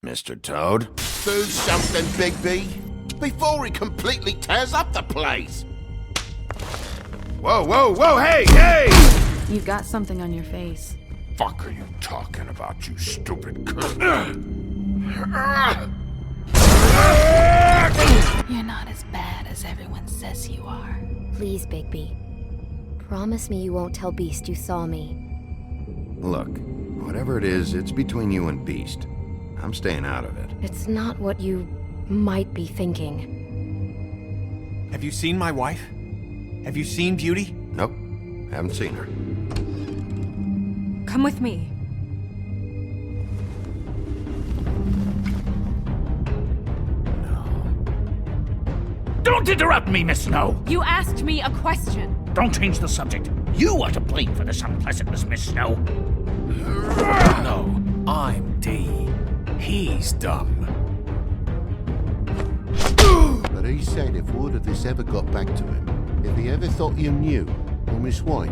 Mr. Toad. Do something, Bigby, before he completely tears up the place. Whoa, whoa, whoa, hey, hey! You've got something on your face. Fuck are you talking about, you stupid cunt? You're not as bad as everyone says you are. Please, Bigby. Promise me you won't tell Beast you saw me. Look, whatever it is, it's between you and Beast. I'm staying out of it. It's not what you might be thinking. Have you seen my wife? Have you seen Beauty? Nope, haven't seen her. Come with me. Don't interrupt me, Miss Snow! You asked me a question. Don't change the subject. You are to blame for this unpleasantness, Miss Snow. No, I'm D. He's dumb. But he said if word of this ever got back to him, if he ever thought you knew, or Miss White,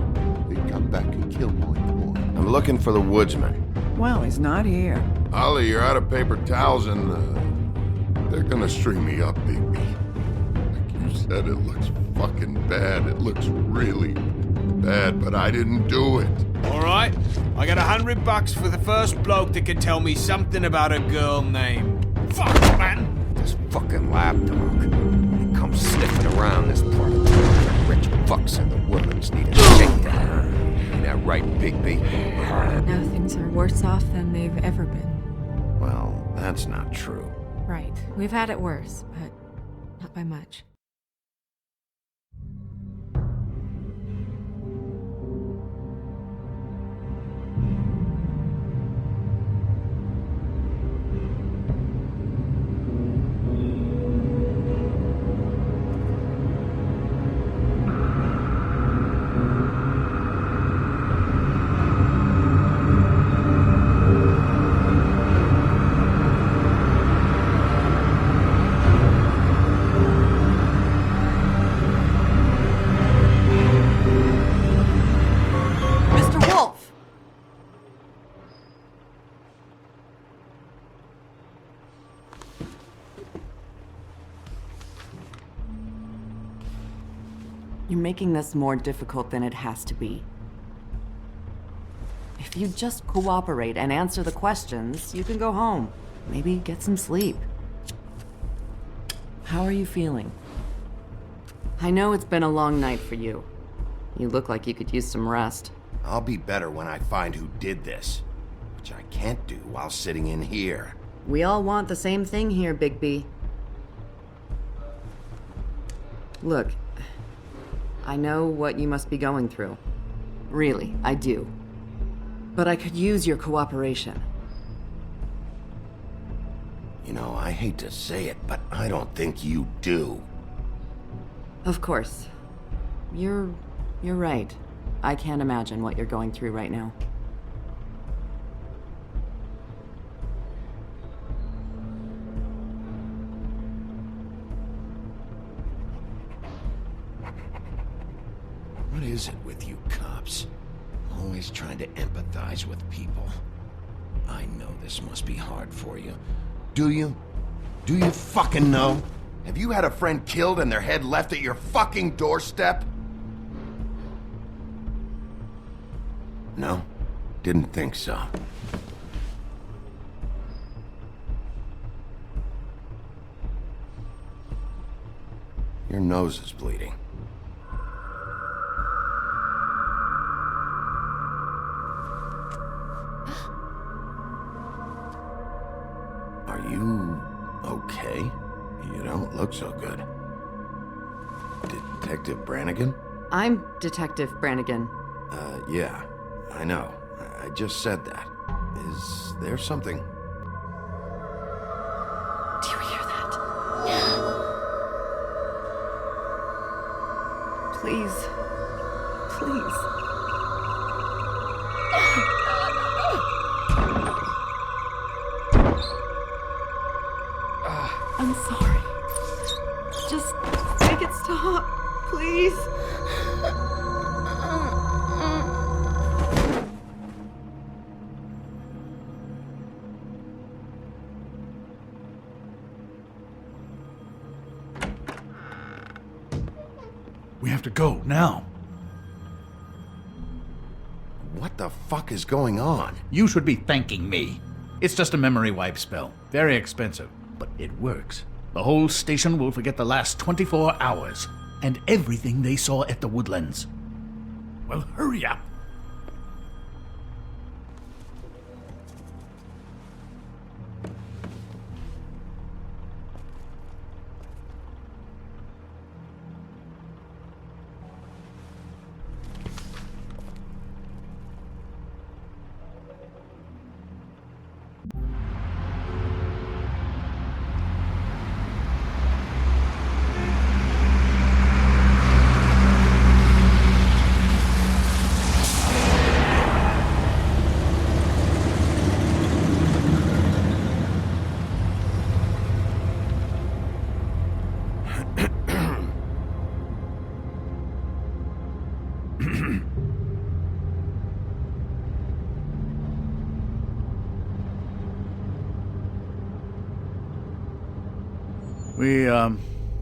he'd come back and kill my boy. I'm looking for the woodsman. Well, he's not here. Ollie, you're out of paper towels and, they're gonna string me up, Bigby. Like you said, it looks fucking bad. It looks really bad, but I didn't do it. Alright, I got $100 for the first bloke that can tell me something about a girl named... Fuck, man! This fucking lapdog. He comes sniffing around this part of town. Rich fucks and the women's need a shakedown. Ain't that right, Bigby? Now things are worse off than they've ever been. Well, that's not true. Right. We've had it worse, but not by much. Mr. Wolf! You're making this more difficult than it has to be. If you just cooperate and answer the questions, you can go home. Maybe get some sleep. How are you feeling? I know it's been a long night for you. You look like you could use some rest. I'll be better when I find who did this, which I can't do while sitting in here. We all want the same thing here, Bigby. Look, I know what you must be going through. Really, I do. But I could use your cooperation. You know, I hate to say it, but I don't think you do. Of course. You're right. I can't imagine what you're going through right now. What is it with you cops? Always trying to empathize with people. I know this must be hard for you. Do you? Do you fucking know? Have you had a friend killed and their head left at your fucking doorstep? No, didn't think so. Your nose is bleeding. Are you okay? You don't look so good. Detective Brannigan? I'm Detective Brannigan. Yeah, I know. I just said that. Is there something? Do you hear that? Please. Please. I'm sorry. Just make it stop, please. We have to go, now. What the fuck is going on? You should be thanking me. It's just a memory wipe spell. Very expensive, but it works. The whole station will forget the last 24 hours and everything they saw at the Woodlands. Well, hurry up.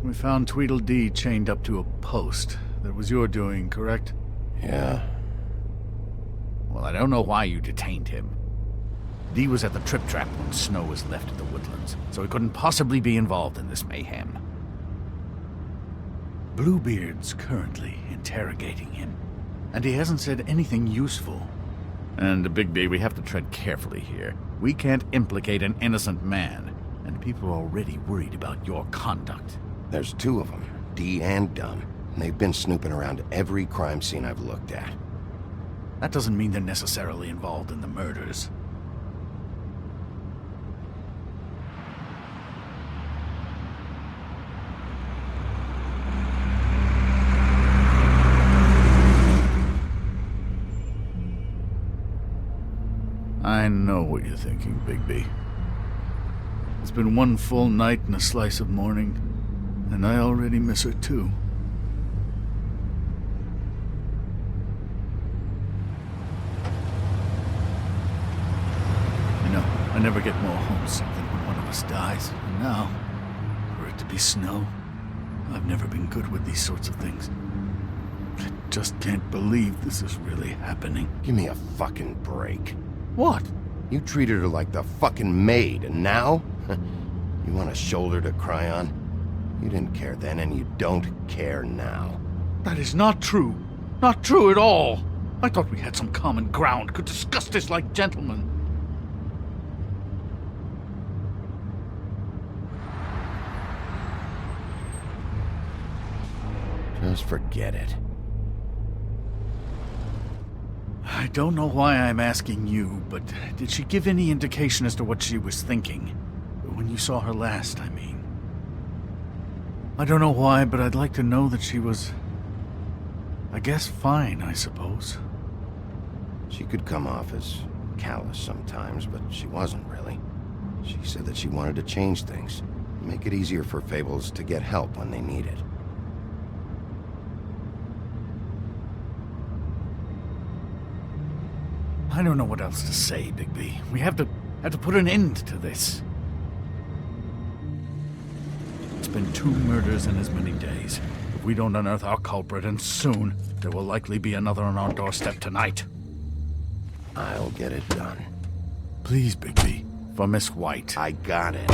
We found Tweedledee chained up to a post. That was your doing, correct? Yeah. Well, I don't know why you detained him. Dee was at the Trip Trap when Snow was left at the Woodlands, so he couldn't possibly be involved in this mayhem. Bluebeard's currently interrogating him, and he hasn't said anything useful. And, Bigby, we have to tread carefully here. We can't implicate an innocent man, and people are already worried about your conduct. There's two of them, Dee and Dunn. And they've been snooping around every crime scene I've looked at. That doesn't mean they're necessarily involved in the murders. I know what you're thinking, Bigby. It's been one full night and a slice of morning, and I already miss her too. You know, I never get more homesick than when one of us dies. And now, for it to be Snow, I've never been good with these sorts of things. I just can't believe this is really happening. Give me a fucking break. What? You treated her like the fucking maid, and now? You want a shoulder to cry on? You didn't care then, and you don't care now. That is not true. Not true at all. I thought we had some common ground, could discuss this like gentlemen. Just forget it. I don't know why I'm asking you, but did she give any indication as to what she was thinking? When you saw her last, I mean. I don't know why, but I'd like to know that she was, I guess, fine, I suppose. She could come off as callous sometimes, but she wasn't really. She said that she wanted to change things, make it easier for Fables to get help when they need it. I don't know what else to say, Bigby. We have to put an end to this. It's been 2 murders in as many days. If we don't unearth our culprit, and soon, there will likely be another on our doorstep tonight. I'll get it done. Please, Bigby. For Miss White. I got it.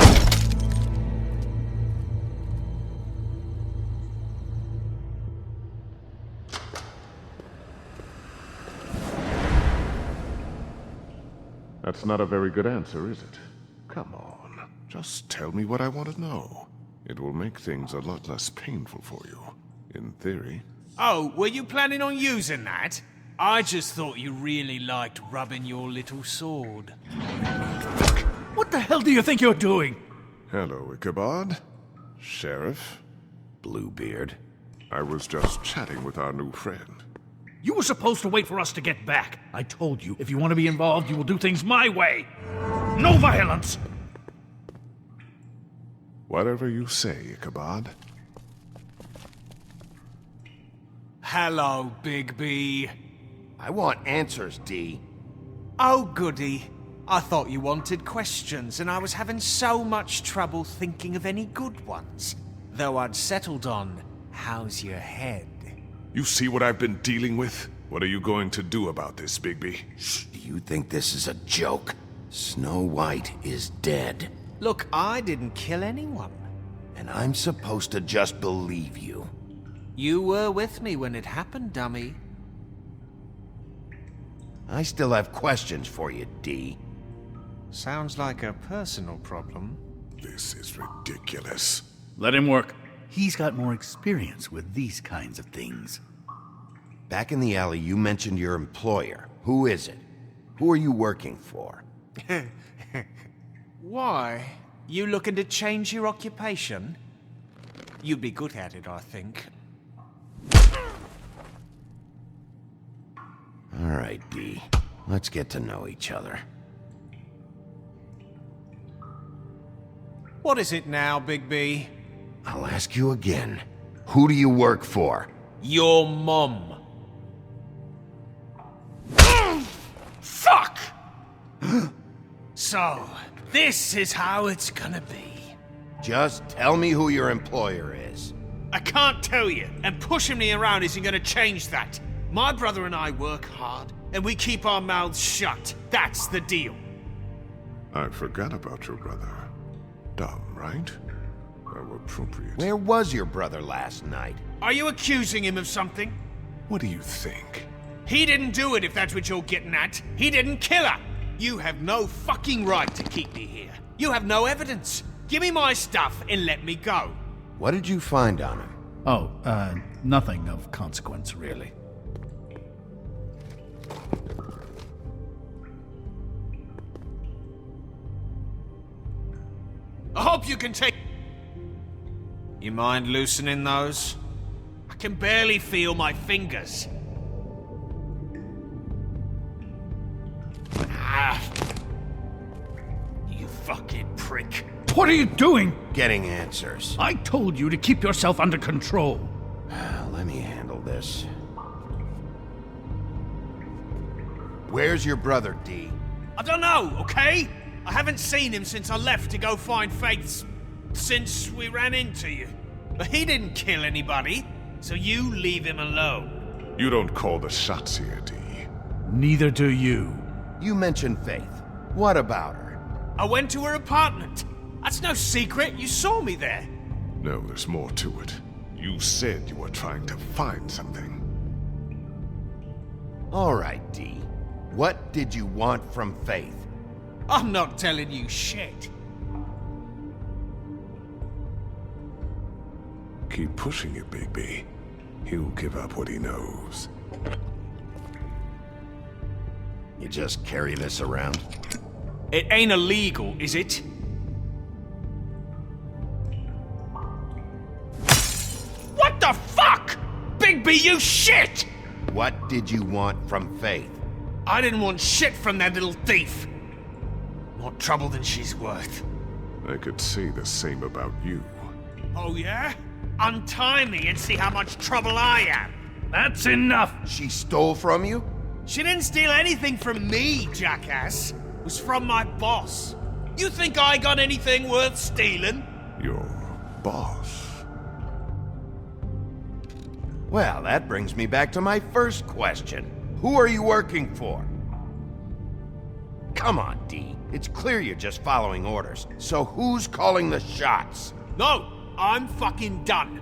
That's not a very good answer, is it? Come on. Just tell me what I want to know. It will make things a lot less painful for you. In theory. Oh, were you planning on using that? I just thought you really liked rubbing your little sword. What the hell do you think you're doing? Hello, Ichabod. Sheriff. Bluebeard. I was just chatting with our new friend. You were supposed to wait for us to get back. I told you, if you want to be involved, you will do things my way. No violence! Whatever you say, Ichabod. Hello, Bigby. I want answers, Dee. Oh, goody. I thought you wanted questions, and I was having so much trouble thinking of any good ones. Though I'd settled on, how's your head? You see what I've been dealing with? What are you going to do about this, Bigby? Do you think this is a joke? Snow White is dead. Look, I didn't kill anyone. And I'm supposed to just believe you. You were with me when it happened, dummy. I still have questions for you, D. Sounds like a personal problem. This is ridiculous. Let him work. He's got more experience with these kinds of things. Back in the alley, you mentioned your employer. Who is it? Who are you working for? Why? You looking to change your occupation? You'd be good at it, I think. All right, D. Let's get to know each other. What is it now, Bigby? I'll ask you again. Who do you work for? Your mom. Fuck! So, this is how it's gonna be. Just tell me who your employer is. I can't tell you, and pushing me around isn't gonna change that. My brother and I work hard, and we keep our mouths shut. That's the deal. I forgot about your brother. Dumb, right? How appropriate. Where was your brother last night? Are you accusing him of something? What do you think? He didn't do it, if that's what you're getting at. He didn't kill her. You have no fucking right to keep me here. You have no evidence. Give me my stuff and let me go. What did you find on him? Oh, nothing of consequence, really. I hope you can take... You mind loosening those? I can barely feel my fingers. Ah. You fucking prick. What are you doing? Getting answers. I told you to keep yourself under control. Let me handle this. Where's your brother, D? I don't know, okay? I haven't seen him since I left to go find Faith's... since we ran into you. But he didn't kill anybody, so you leave him alone. You don't call the shots here, D. Neither do you. You mentioned Faith. What about her? I went to her apartment. That's no secret, you saw me there. No, there's more to it. You said you were trying to find something. All right, D. What did you want from Faith? I'm not telling you shit. Keep pushing it, Bigby. He'll give up what he knows. You just carry this around? It ain't illegal, is it? What the fuck? Bigby, you shit! What did you want from Faith? I didn't want shit from that little thief. More trouble than she's worth. I could say the same about you. Oh yeah? Untie me and see how much trouble I am. That's enough! She stole from you? She didn't steal anything from me, jackass. It was from my boss. You think I got anything worth stealing? Your boss. Well, that brings me back to my first question. Who are you working for? Come on, D. It's clear you're just following orders. So who's calling the shots? No, I'm fucking done.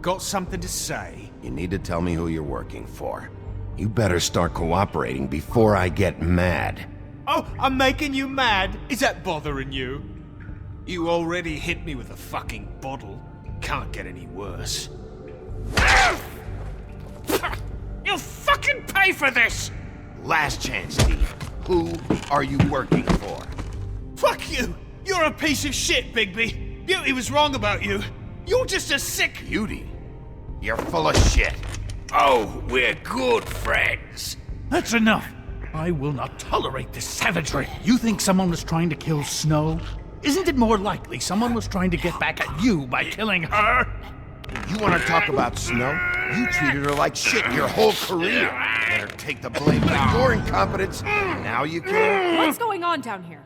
Got something to say? You need to tell me who you're working for. You better start cooperating before I get mad. Oh, I'm making you mad? Is that bothering you? You already hit me with a fucking bottle. Can't get any worse. You'll fucking pay for this! Last chance, D. Who are you working for? Fuck you! You're a piece of shit, Bigby. Beauty was wrong about you. You're just a sick... Beauty? You're full of shit. Oh, we're good friends. That's enough! I will not tolerate this savagery. You think someone was trying to kill Snow? Isn't it more likely someone was trying to get back at you by killing her? You want to talk about Snow? You treated her like shit your whole career. Let her take the blame for your incompetence. Now you can. What's going on down here?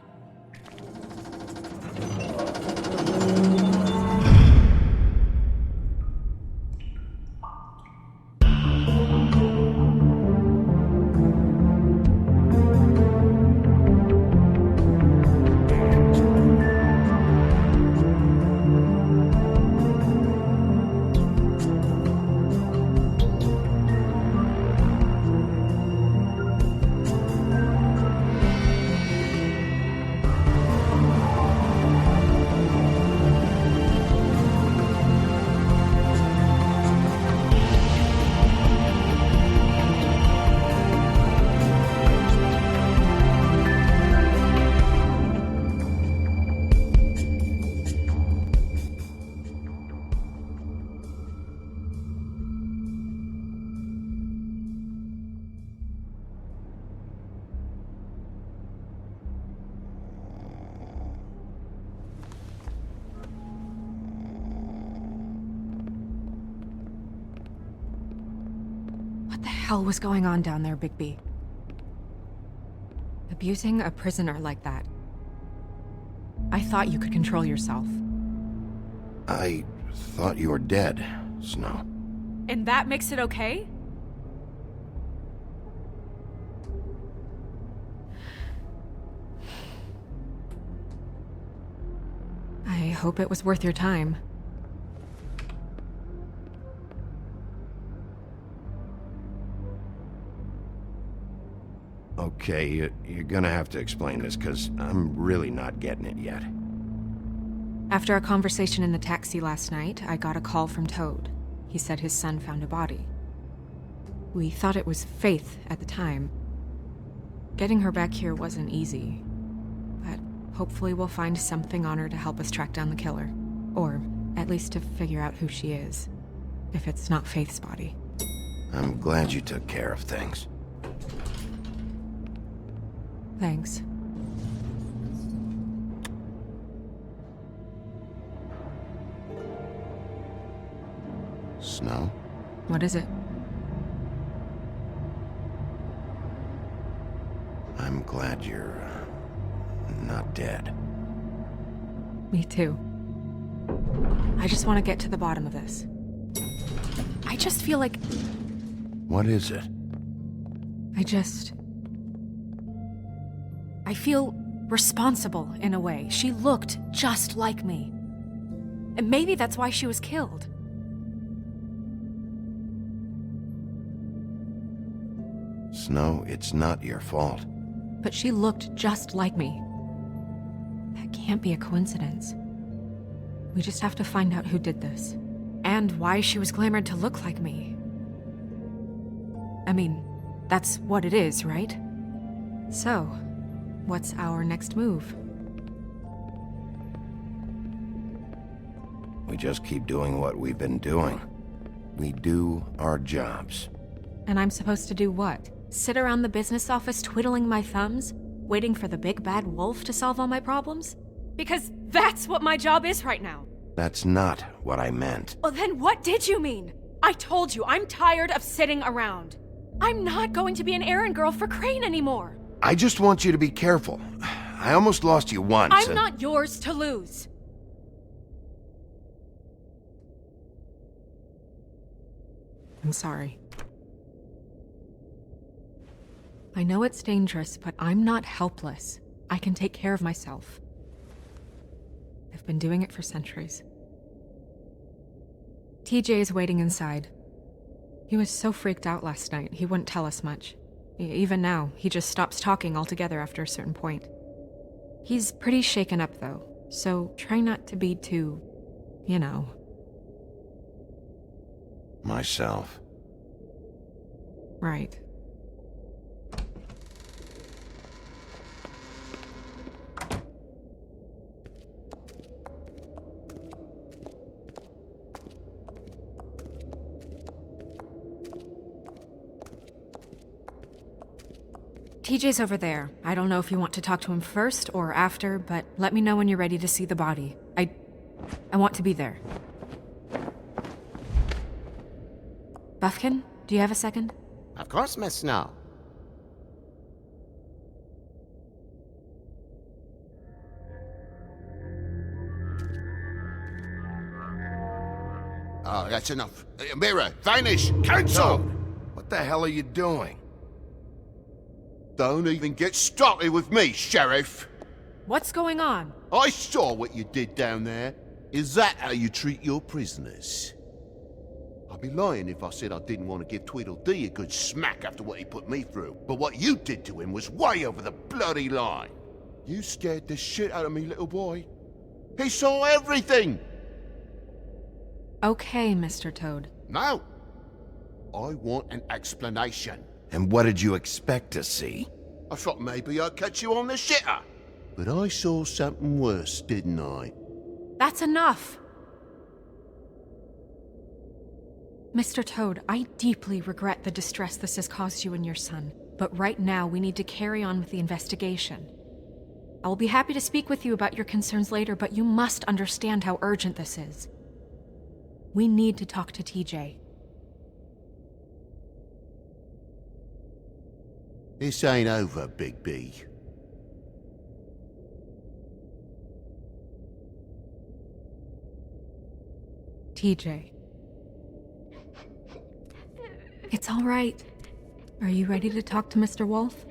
hell was going on down there, Bigby? Abusing a prisoner like that. I thought you could control yourself. I thought you were dead, Snow. And that makes it okay? I hope it was worth your time. Okay, you're gonna have to explain this, because I'm really not getting it yet. After a conversation in the taxi last night, I got a call from Toad. He said his son found a body. We thought it was Faith at the time. Getting her back here wasn't easy, but hopefully we'll find something on her to help us track down the killer. Or at least to figure out who she is, if it's not Faith's body. I'm glad you took care of things. Thanks. Snow? What is it? I'm glad you're not dead. Me too. I just want to get to the bottom of this. I just feel like... What is it? I feel responsible in a way. She looked just like me. And maybe that's why she was killed. Snow, it's not your fault. But she looked just like me. That can't be a coincidence. We just have to find out who did this. And why she was glamored to look like me. I mean, that's what it is, right? So, what's our next move? We just keep doing what we've been doing. We do our jobs. And I'm supposed to do what? Sit around the business office twiddling my thumbs, waiting for the big bad wolf to solve all my problems? Because that's what my job is right now. That's not what I meant. Well, then what did you mean? I told you, I'm tired of sitting around. I'm not going to be an errand girl for Crane anymore. I just want you to be careful. I almost lost you once. I'm not yours to lose. I'm sorry. I know it's dangerous, but I'm not helpless. I can take care of myself. I've been doing it for centuries. TJ is waiting inside. He was so freaked out last night, he wouldn't tell us much. Even now, he just stops talking altogether after a certain point. He's pretty shaken up, though, so try not to be too, you know. Myself. Right. TJ's over there. I don't know if you want to talk to him first or after, but let me know when you're ready to see the body. I want to be there. Buffkin, do you have a second? Of course, Miss Snow. Oh, that's enough. Mirror, vanish, cancel! What the hell are you doing? Don't even get started with me, Sheriff. What's going on? I saw what you did down there. Is that how you treat your prisoners? I'd be lying if I said I didn't want to give Tweedledee a good smack after what he put me through. But what you did to him was way over the bloody line. You scared the shit out of me, little boy. He saw everything! Okay, Mr. Toad. No. I want an explanation. And what did you expect to see? I thought maybe I'd catch you on the shitter. But I saw something worse, didn't I? That's enough! Mr. Toad, I deeply regret the distress this has caused you and your son, but right now we need to carry on with the investigation. I will be happy to speak with you about your concerns later, but you must understand how urgent this is. We need to talk to TJ. This ain't over, Bigby. TJ. It's all right. Are you ready to talk to Mr. Wolf?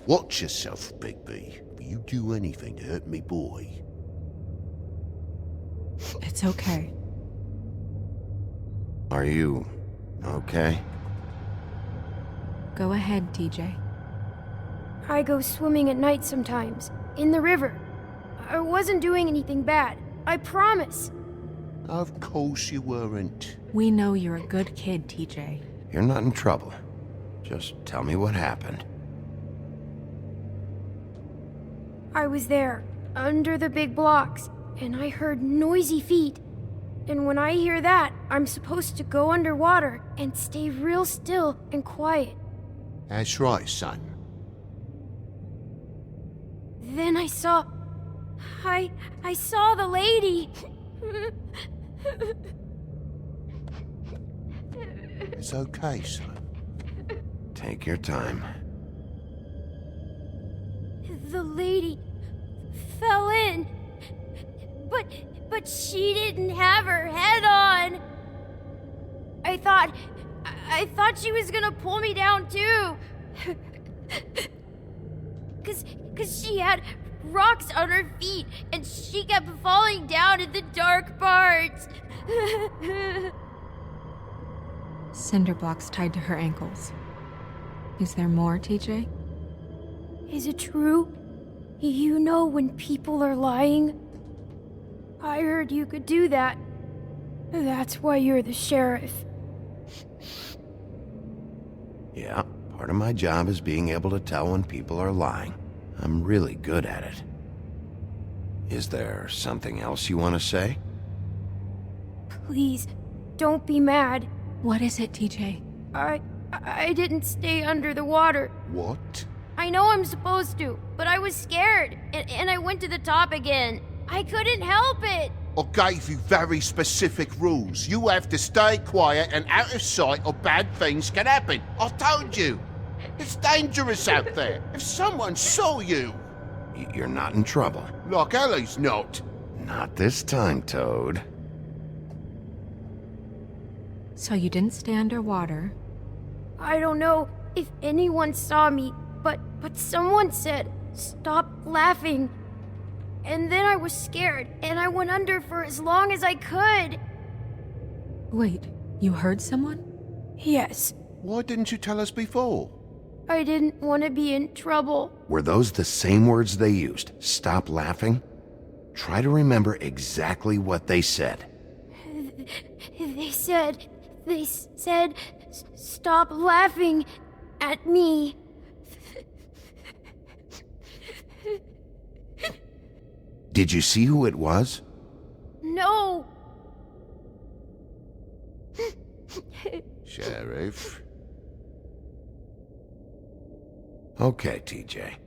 Watch yourself, Bigby. If you do anything to hurt me boy. It's okay. Are you okay? Go ahead, TJ. I go swimming at night sometimes, in the river. I wasn't doing anything bad, I promise. Of course you weren't. We know you're a good kid, TJ. You're not in trouble. Just tell me what happened. I was there, under the big blocks, and I heard noisy feet. And when I hear that, I'm supposed to go underwater and stay real still and quiet. That's right, son. Then I saw the lady. It's okay, son. Take your time. The lady fell in. But she didn't have her head on. I thought she was gonna pull me down too. Cause she had rocks on her feet and she kept falling down in the dark parts. Cinder blocks tied to her ankles. Is there more, TJ? Is it true? You know when people are lying? I heard you could do that. That's why you're the sheriff. Yeah, part of my job is being able to tell when people are lying. I'm really good at it. Is there something else you want to say? Please, don't be mad. What is it, TJ? I didn't stay under the water. What? I know I'm supposed to, but I was scared, and I went to the top again. I couldn't help it. I gave you very specific rules. You have to stay quiet and out of sight or bad things can happen. I told you. It's dangerous out there. If someone saw you... You're not in trouble. Like Ellie's not. Not this time, Toad. So you didn't stay underwater. I don't know if anyone saw me, but someone said, "Stop laughing." And then I was scared, and I went under for as long as I could. Wait, you heard someone? Yes. Why didn't you tell us before? I didn't want to be in trouble. Were those the same words they used? Stop laughing? Try to remember exactly what they said. They said, "Stop laughing at me." Did you see who it was? No. Sheriff? Okay, TJ.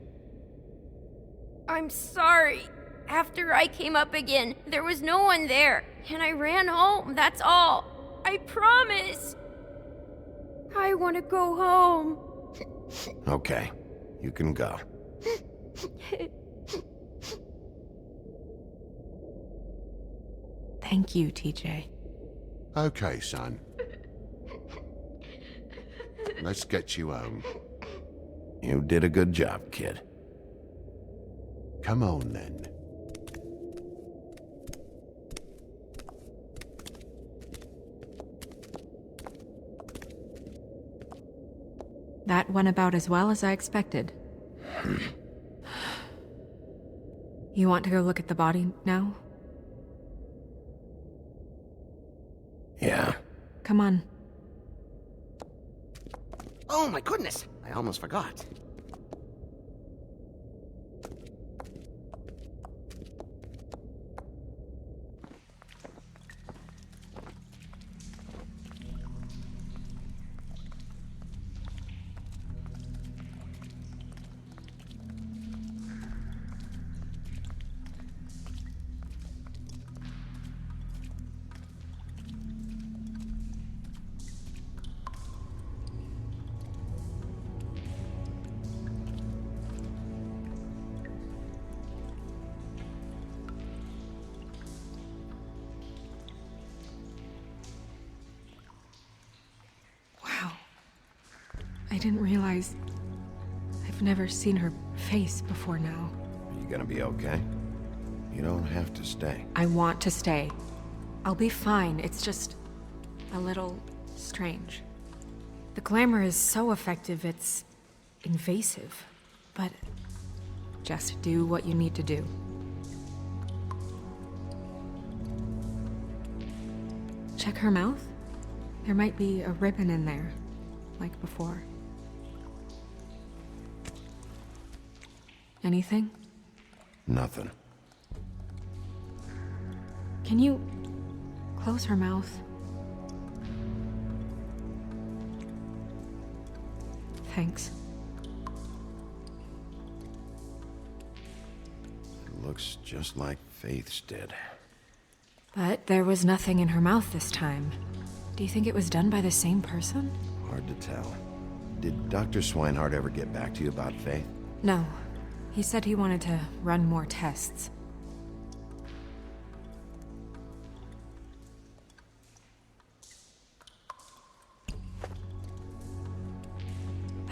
I'm sorry. After I came up again, there was no one there, and I ran home, that's all. I promise. I want to go home. Okay, you can go. Thank you, TJ. Okay, son. Let's get you home. You did a good job, kid. Come on, then. That went about as well as I expected. You want to go look at the body now? Yeah. Come on. Oh my goodness, I almost forgot. I didn't realize... I've never seen her face before now. Are you gonna be okay? You don't have to stay. I want to stay. I'll be fine, it's just... a little... strange. The glamour is so effective, it's... invasive. But... just do what you need to do. Check her mouth? There might be a ribbon in there, like before. Anything? Nothing. Can you close her mouth? Thanks. It looks just like Faith's did. But there was nothing in her mouth this time. Do you think it was done by the same person? Hard to tell. Did Dr. Swinehart ever get back to you about Faith? No. He said he wanted to run more tests.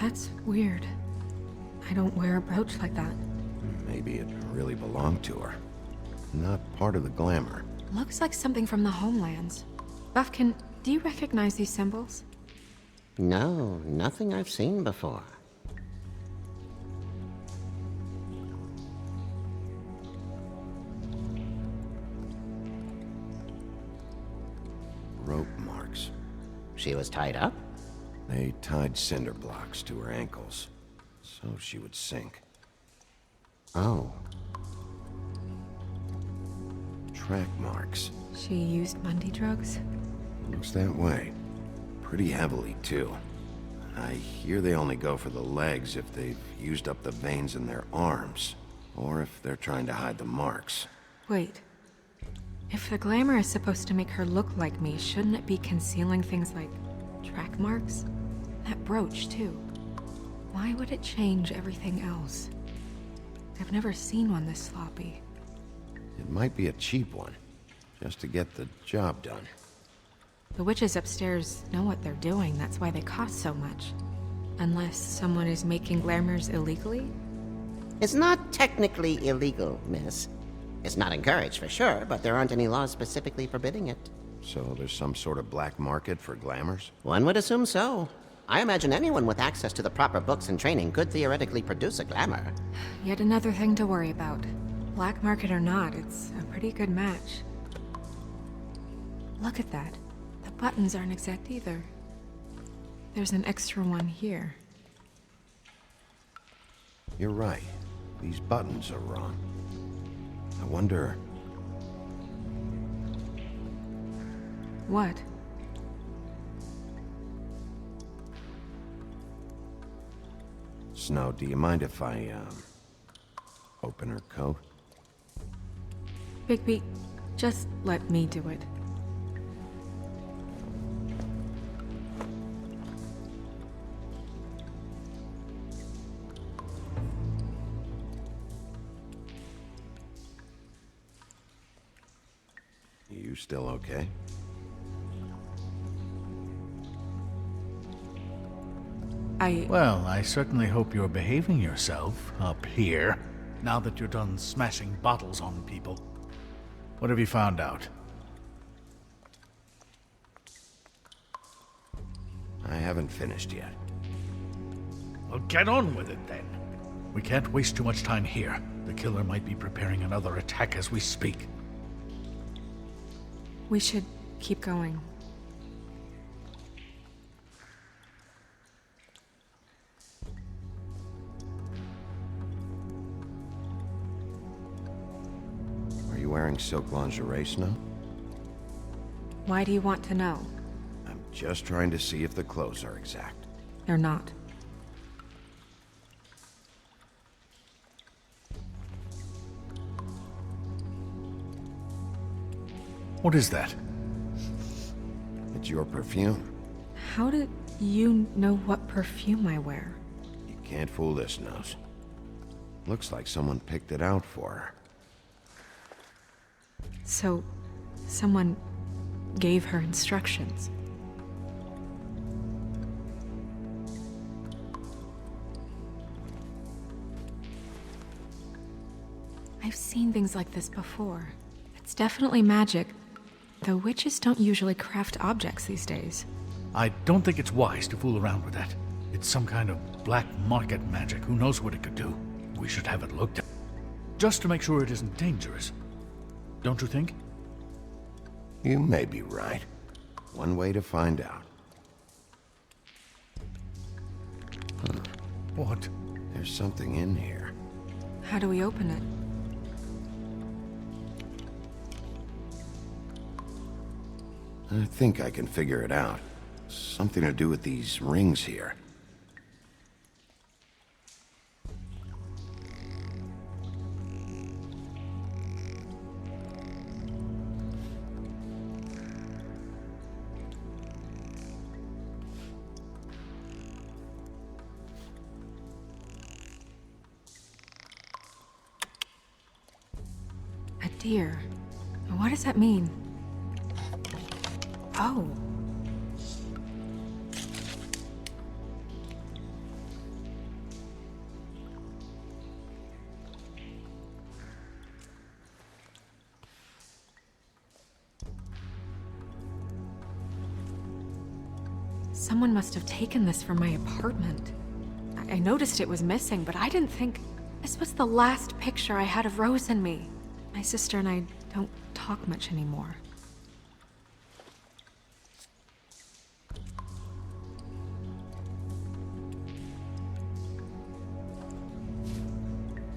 That's weird. I don't wear a brooch like that. Maybe it really belonged to her. Not part of the glamour. Looks like something from the homelands. Buffkin, do you recognize these symbols? No, nothing I've seen before. Rope marks. She was tied up? They tied cinder blocks to her ankles, so she would sink. Oh. Track marks. She used Mundy drugs? Looks that way. Pretty heavily, too. I hear they only go for the legs if they've used up the veins in their arms, or if they're trying to hide the marks. Wait. If the glamour is supposed to make her look like me, shouldn't it be concealing things like track marks? That brooch, too. Why would it change everything else? I've never seen one this sloppy. It might be a cheap one, just to get the job done. The witches upstairs know what they're doing, that's why they cost so much. Unless someone is making glamours illegally? It's not technically illegal, miss. It's not encouraged for sure, but there aren't any laws specifically forbidding it. So there's some sort of black market for glamours? One would assume so. I imagine anyone with access to the proper books and training could theoretically produce a glamour. Yet another thing to worry about. Black market or not, it's a pretty good match. Look at that. The buttons aren't exact either. There's an extra one here. You're right. These buttons are wrong. I wonder... What? Snow, do you mind if I, open her coat? Bigby, just let me do it. You still okay? Well, I certainly hope you're behaving yourself up here, now that you're done smashing bottles on people. What have you found out? I haven't finished yet. Well, get on with it then. We can't waste too much time here. The killer might be preparing another attack as we speak. We should keep going. Are you wearing silk lingerie, Snow? Why do you want to know? I'm just trying to see if the clothes are exact. They're not. What is that? It's your perfume. How did you know what perfume I wear? You can't fool this nose. Looks like someone picked it out for her. So, someone gave her instructions. I've seen things like this before. It's definitely magic, though witches don't usually craft objects these days. I don't think it's wise to fool around with that. It's some kind of black market magic. Who knows what it could do? We should have it looked at. Just to make sure it isn't dangerous. Don't you think? You may be right. One way to find out. Huh. What? There's something in here. How do we open it? I think I can figure it out. Something to do with these rings here. A deer. What does that mean? Oh. Someone must have taken this from my apartment. I noticed it was missing, but I didn't think this was the last picture I had of Rose and me. My sister and I don't talk much anymore.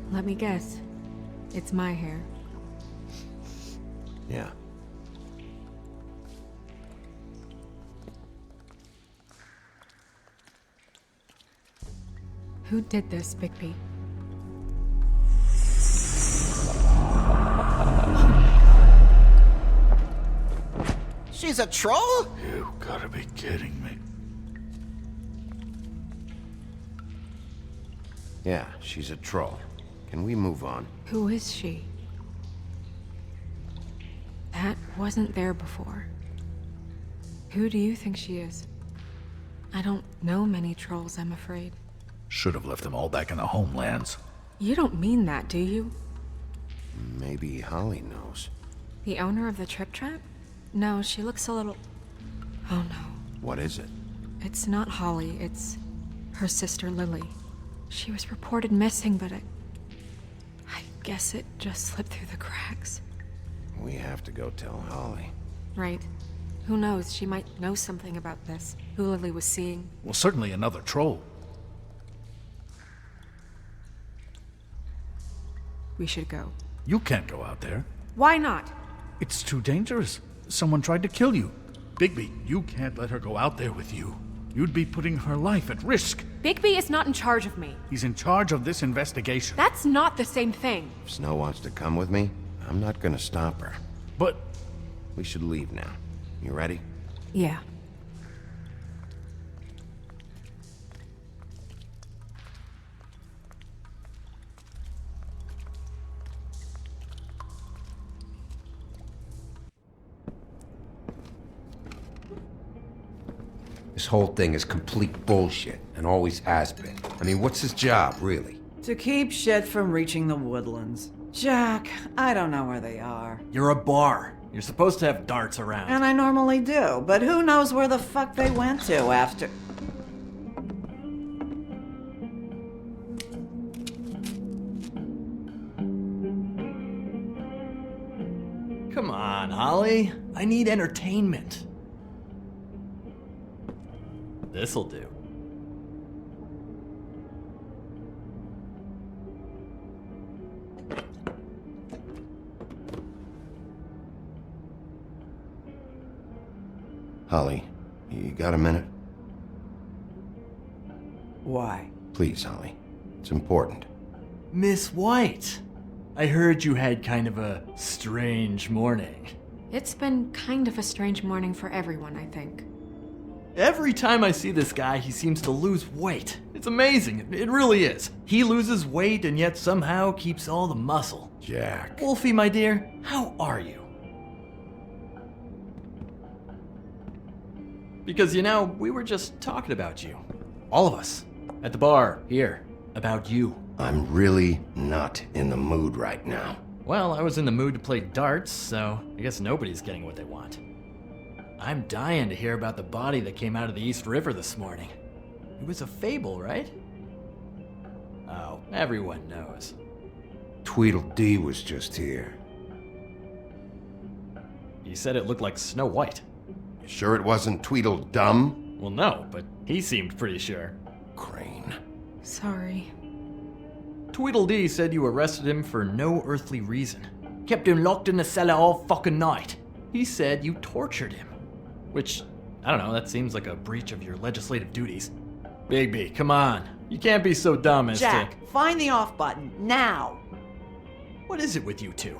Let me guess. It's my hair. Yeah. Who did this, Bigby? She's a troll? You gotta be kidding me. Yeah, she's a troll. Can we move on? Who is she? That wasn't there before. Who do you think she is? I don't know many trolls, I'm afraid. Should have left them all back in the homelands. You don't mean that, do you? Maybe Holly knows. The owner of the Trip Trap? No, she looks a little... Oh no. What is it? It's not Holly, it's her sister Lily. She was reported missing, but I guess it just slipped through the cracks. We have to go tell Holly. Right. Who knows, she might know something about this. Who Lily was seeing. Well, certainly another troll. We should go. You can't go out there. Why not? It's too dangerous. Someone tried to kill you. Bigby, you can't let her go out there with you. You'd be putting her life at risk. Bigby is not in charge of me. He's in charge of this investigation. That's not the same thing. If Snow wants to come with me, I'm not gonna stop her. But... We should leave now. You ready? Yeah. This whole thing is complete bullshit, and always has been. I mean, what's his job, really? To keep shit from reaching the woodlands. Jack, I don't know where they are. You're a bar. You're supposed to have darts around. And I normally do, but who knows where the fuck they went to after... Come on, Holly. I need entertainment. This'll do. Holly, you got a minute? Why? Please, Holly. It's important. Miss White, I heard you had kind of a strange morning. It's been kind of a strange morning for everyone, I think. Every time I see this guy, he seems to lose weight. It's amazing. It really is. He loses weight and yet somehow keeps all the muscle. Jack. Wolfie, my dear, how are you? Because, you know, we were just talking about you. All of us. At the bar, here. About you. I'm really not in the mood right now. Well, I was in the mood to play darts, so I guess nobody's getting what they want. I'm dying to hear about the body that came out of the East River this morning. It was a fable, right? Oh, everyone knows. Tweedledee was just here. He said it looked like Snow White. You sure it wasn't Tweedledum? Well, no, but he seemed pretty sure. Crane. Sorry. Tweedledee said you arrested him for no earthly reason. Kept him locked in the cellar all fucking night. He said you tortured him. Which, I don't know, that seems like a breach of your legislative duties. Bigby, come on. You can't be so dumb as Jack, find the off button, now! What is it with you two?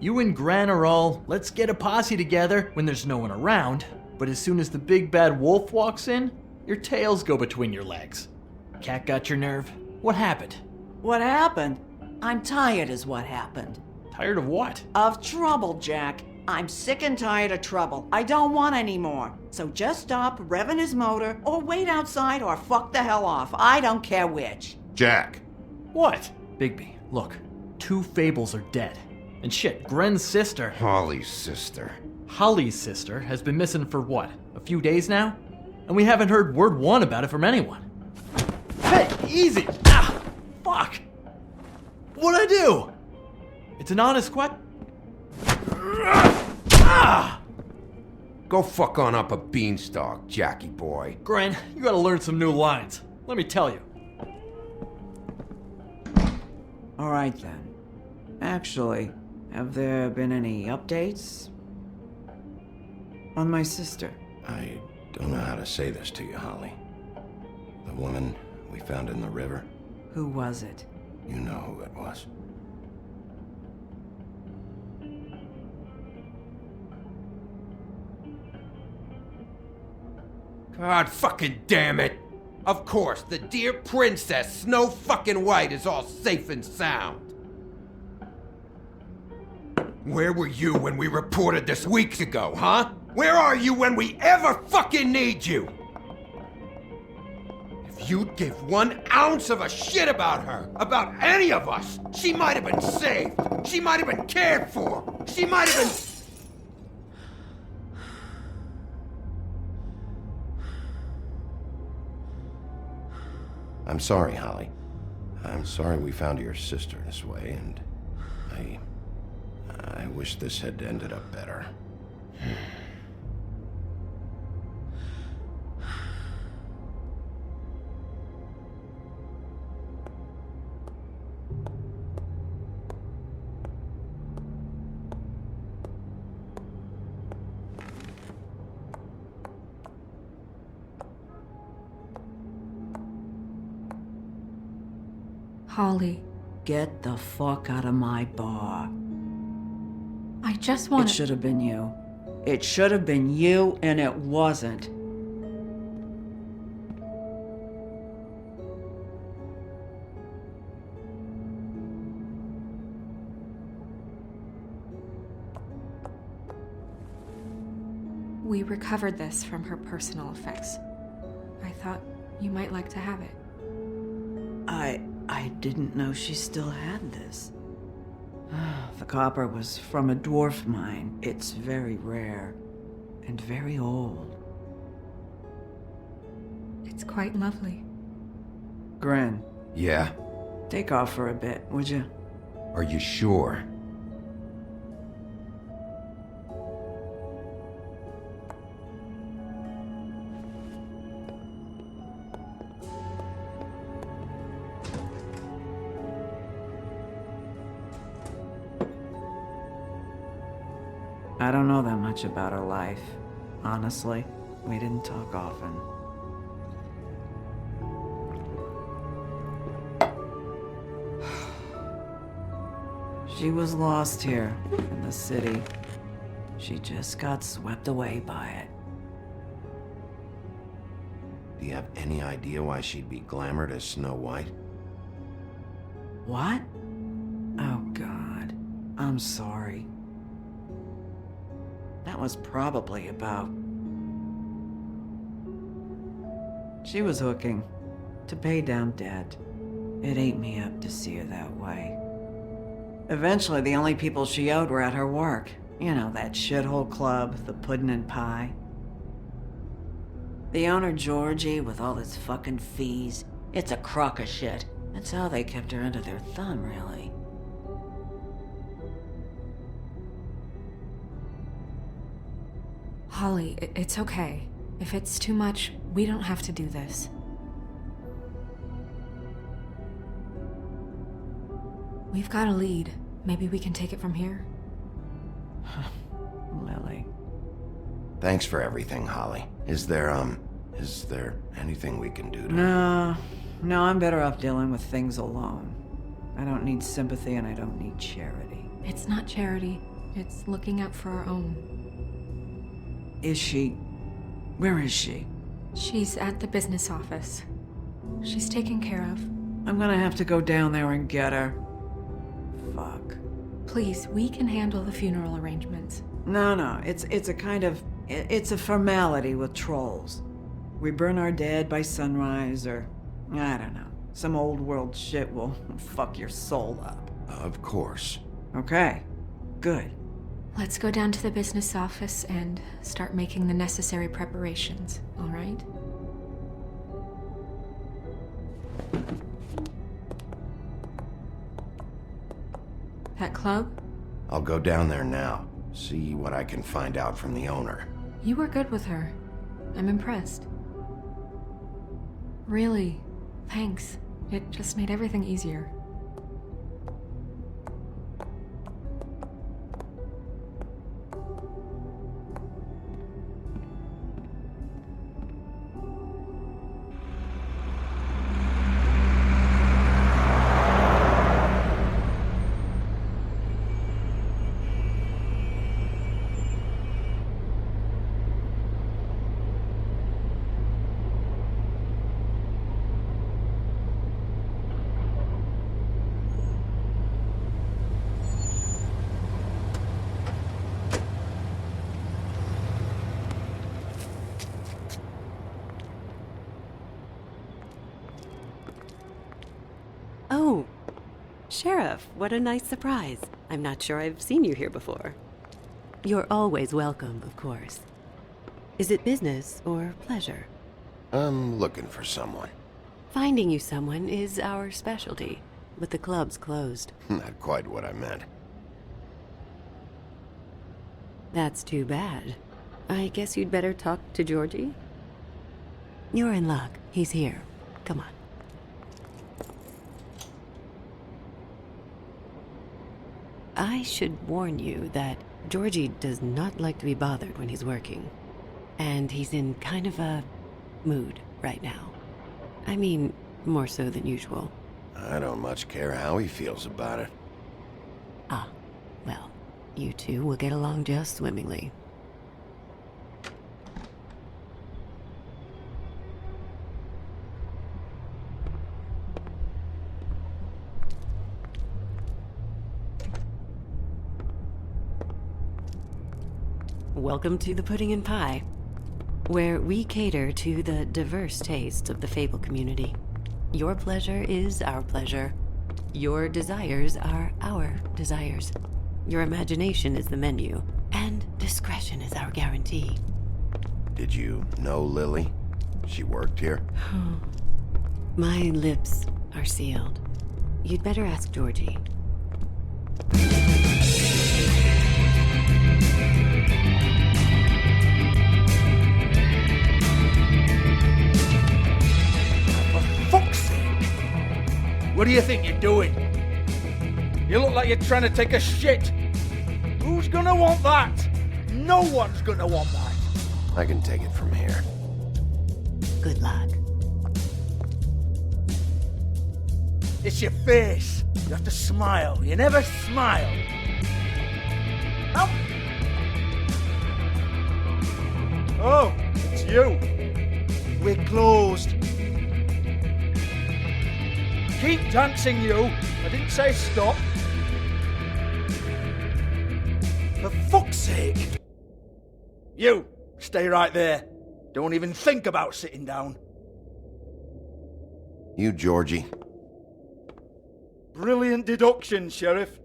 You and Gran are all, let's get a posse together when there's no one around, but as soon as the big bad wolf walks in, your tails go between your legs. Cat got your nerve? What happened? What happened? I'm tired is what happened. Tired of what? Of trouble, Jack. I'm sick and tired of trouble. I don't want any more. So just stop revving his motor, or wait outside, or fuck the hell off. I don't care which. Jack. What? Bigby, look. 2 Fables are dead. And shit, Gren's sister... Holly's sister. Holly's sister has been missing for what? A few days now? And we haven't heard word one about it from anyone. Hey, easy! Ah! Fuck! What'd I do? It's an honest question. Ah! Go fuck on up a beanstalk, Jackie boy. Gren, you gotta learn some new lines. Let me tell you. All right then. Actually, have there been any updates on my sister? I don't know how to say this to you, Holly. The woman we found in the river. Who was it? You know who it was. God fucking damn it! Of course, the dear princess Snow fucking White is all safe and sound. Where were you when we reported this weeks ago, huh? Where are you when we ever fucking need you? If you'd give 1 ounce of a shit about her, about any of us, she might have been saved. She might have been cared for. She might have been... I'm sorry, Holly. I'm sorry we found your sister this way, and I wish this had ended up better. Holly. Get the fuck out of my bar. I just want It should have been you. It should have been you, and it wasn't. We recovered this from her personal effects. I thought you might like to have it. I didn't know she still had this. The copper was from a dwarf mine. It's very rare and very old. It's quite lovely. Gren, Yeah? take off for a bit, would you? Are you sure? I don't know that much about her life. Honestly, we didn't talk often. She was lost here in the city. She just got swept away by it. Do you have any idea why she'd be glamored as Snow White? What? Oh, God. I'm sorry. That was probably about... She was hooking to pay down debt. It ate me up to see her that way. Eventually, the only people she owed were at her work. You know, that shithole club, the Puddin' and Pie. The owner, Georgie, with all his fucking fees, it's a crock of shit. That's how they kept her under their thumb, really. Holly, it's okay. If it's too much, we don't have to do this. We've got a lead. Maybe we can take it from here? Lily. Thanks for everything, Holly. Is there anything we can do to... No, I'm better off dealing with things alone. I don't need sympathy and I don't need charity. It's not charity. It's looking out for our own. Is she... Where is she? She's at the business office. She's taken care of. I'm gonna have to go down there and get her. Fuck. Please, we can handle the funeral arrangements. No, it's a kind of... It's a formality with trolls. We burn our dead by sunrise, or... I don't know. Some old world shit will fuck your soul up. Of course. Okay. Good. Let's go down to the business office and start making the necessary preparations, all right? That club? I'll go down there now. See what I can find out from the owner. You were good with her. I'm impressed. Really, thanks. It just made everything easier. Oh, Sheriff, what a nice surprise. I'm not sure I've seen you here before. You're always welcome, of course. Is it business or pleasure? I'm looking for someone. Finding you someone is our specialty, with the clubs closed. Not quite what I meant. That's too bad. I guess you'd better talk to Georgie? You're in luck. He's here. Come on. I should warn you that Georgie does not like to be bothered when he's working. And he's in kind of a mood right now. I mean, more so than usual. I don't much care how he feels about it. Ah, well, you two will get along just swimmingly. Welcome to the Pudding and Pie, where we cater to the diverse tastes of the Fable community. Your pleasure is our pleasure. Your desires are our desires. Your imagination is the menu, and discretion is our guarantee. Did you know Lily? She worked here? My lips are sealed. You'd better ask Georgie. What do you think you're doing? You look like you're trying to take a shit. Who's gonna want that? No one's gonna want that. I can take it from here. Good luck. It's your face. You have to smile. You never smile. Oh, it's you. We're closed. Keep dancing, you. I didn't say stop. For fuck's sake. You, stay right there. Don't even think about sitting down. You, Georgie. Brilliant deduction, Sheriff.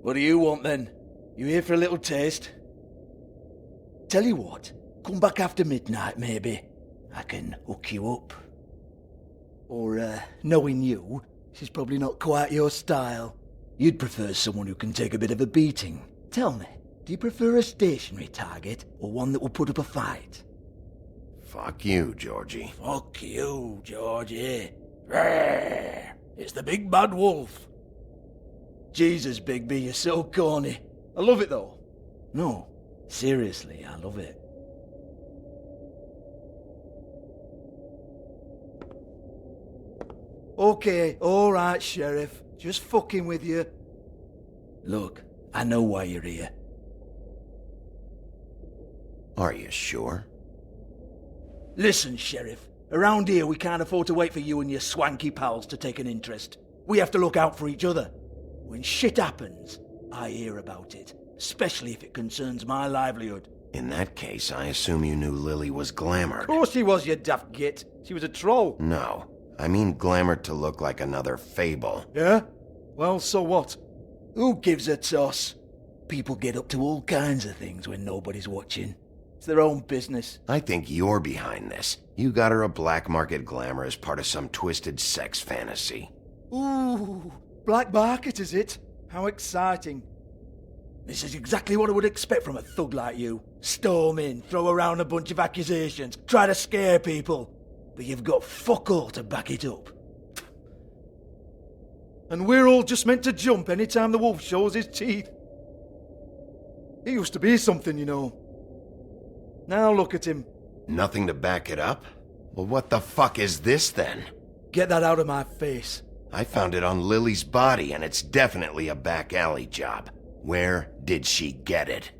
What do you want then? You here for a little taste? Tell you what, come back after midnight maybe. I can hook you up. Or, knowing you, she's probably not quite your style. You'd prefer someone who can take a bit of a beating. Tell me, do you prefer a stationary target, or one that will put up a fight? Fuck you, Georgie. Fuck you, Georgie. Rawr. It's the big bad wolf. Jesus, Bigby, you're so corny. I love it though. No, seriously, I love it. Okay, alright, Sheriff. Just fucking with you. Look, I know why you're here. Are you sure? Listen, Sheriff. Around here, we can't afford to wait for you and your swanky pals to take an interest. We have to look out for each other. When shit happens, I hear about it. Especially if it concerns my livelihood. In that case, I assume you knew Lily was glamored. Of course she was, you daft git. She was a troll. No. I mean glamored to look like another Fable. Yeah? Well, so what? Who gives a toss? People get up to all kinds of things when nobody's watching. It's their own business. I think you're behind this. You got her a black market glamour as part of some twisted sex fantasy. Ooh, black market is it? How exciting. This is exactly what I would expect from a thug like you. Storm in, throw around a bunch of accusations, try to scare people. But you've got fuck all to back it up. And we're all just meant to jump any time the wolf shows his teeth. He used to be something, you know. Now look at him. Nothing to back it up? Well, what the fuck is this then? Get that out of my face. I found it on Lily's body, and it's definitely a back alley job. Where did she get it?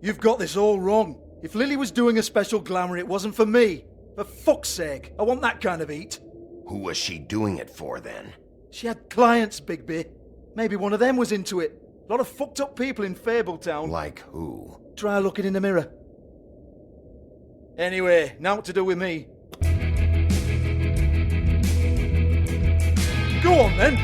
You've got this all wrong. If Lily was doing a special glamour, it wasn't for me. For fuck's sake, I want that kind of eat. Who was she doing it for, then? She had clients, Bigby. Maybe one of them was into it. A lot of fucked up people in Fabletown. Like who? Try looking in the mirror. Anyway, now what to do with me. Go on, then.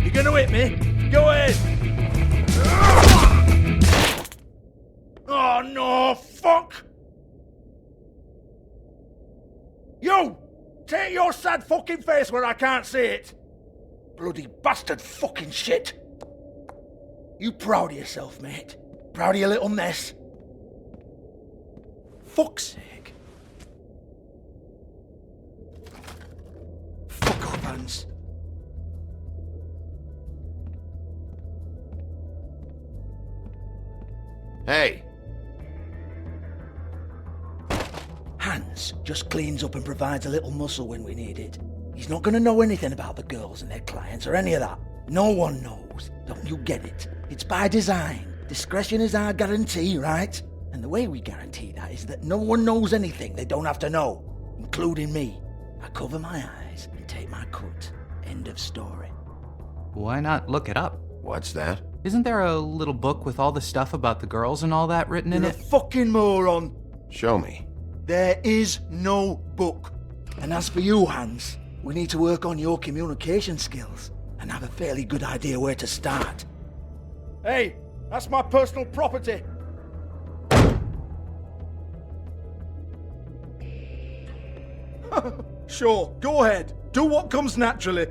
You gonna hit me? Go ahead. Oh no, fuck! You! Take your sad fucking face where I can't see it! Bloody bastard fucking shit! You proud of yourself, mate? Proud of your little mess? Fuck's sake. Fuck off, Hans. Hey! Hans just cleans up and provides a little muscle when we need it. He's not going to know anything about the girls and their clients or any of that. No one knows. Don't you get it? It's by design. Discretion is our guarantee, right? And the way we guarantee that is that no one knows anything they don't have to know, including me. I cover my eyes and take my cut. End of story. Why not look it up? What's that? Isn't there a little book with all the stuff about the girls and all that written in You're it? a fucking moron. Show me. There is no book. And as for you, Hans, we need to work on your communication skills and have a fairly good idea where to start. Hey, that's my personal property. Sure, go ahead. Do what comes naturally.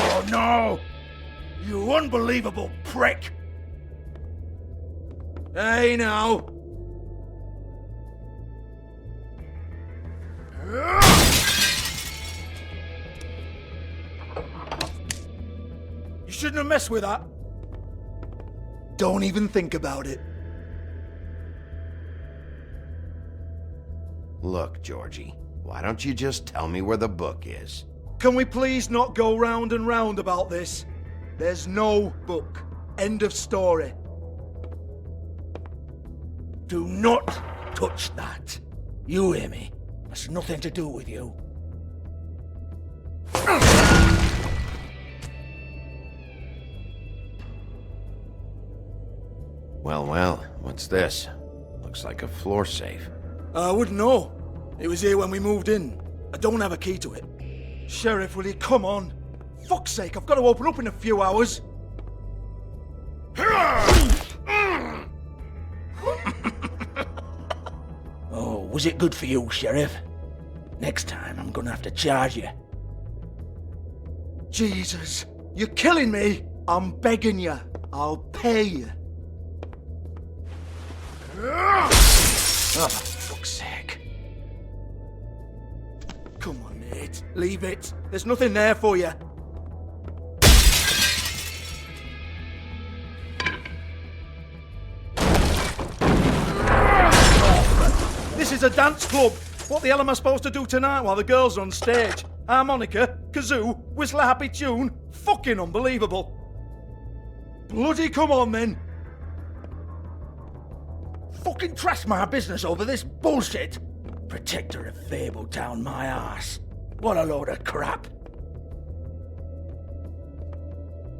Oh no! You unbelievable prick! Hey now! You shouldn't have messed with that. Don't even think about it. Look, Georgie, why don't you just tell me where the book is? Can we please not go round and round about this? There's no book. End of story. Do not touch that. You hear me? That's nothing to do with you. Well, what's this? Looks like a floor safe. I wouldn't know. It was here when we moved in. I don't have a key to it. Sheriff, will you come on? Fuck's sake, I've got to open up in a few hours. Oh, was it good for you, Sheriff? Next time I'm gonna have to charge you. Jesus, you're killing me. I'm begging you. I'll pay you. Oh, for fuck's sake. Come on, mate. Leave it. There's nothing there for you. This is a dance club. What the hell am I supposed to do tonight while the girls are on stage? Harmonica, kazoo, whistle a happy tune? Fucking unbelievable. Bloody come on then. Fucking trash my business over this bullshit. Protector of Fabletown, my ass. What a load of crap.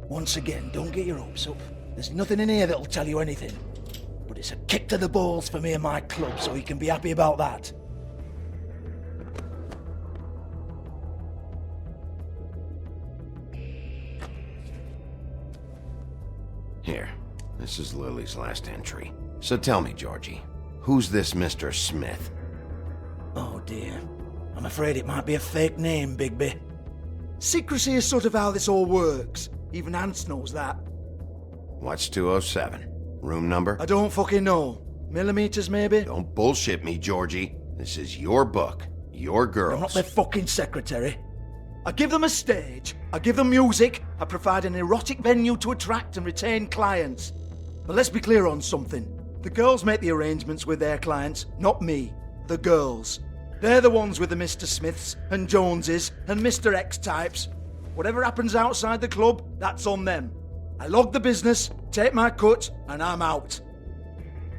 Once again, don't get your hopes up. There's nothing in here that'll tell you anything. But it's a kick to the balls for me and my club, so you can be happy about that. Here, this is Lily's last entry. So tell me, Georgie, who's this Mr. Smith? Oh dear. I'm afraid it might be a fake name, Bigby. Secrecy is sort of how this all works. Even Ants knows that. What's 207? Room number? I don't fucking know. Millimeters, maybe? Don't bullshit me, Georgie. This is your book. Your girls. I'm not their fucking secretary. I give them a stage. I give them music. I provide an erotic venue to attract and retain clients. But let's be clear on something. The girls make the arrangements with their clients, not me. The girls. They're the ones with the Mr. Smiths and Joneses and Mr. X types. Whatever happens outside the club, that's on them. I log the business, take my cut, and I'm out.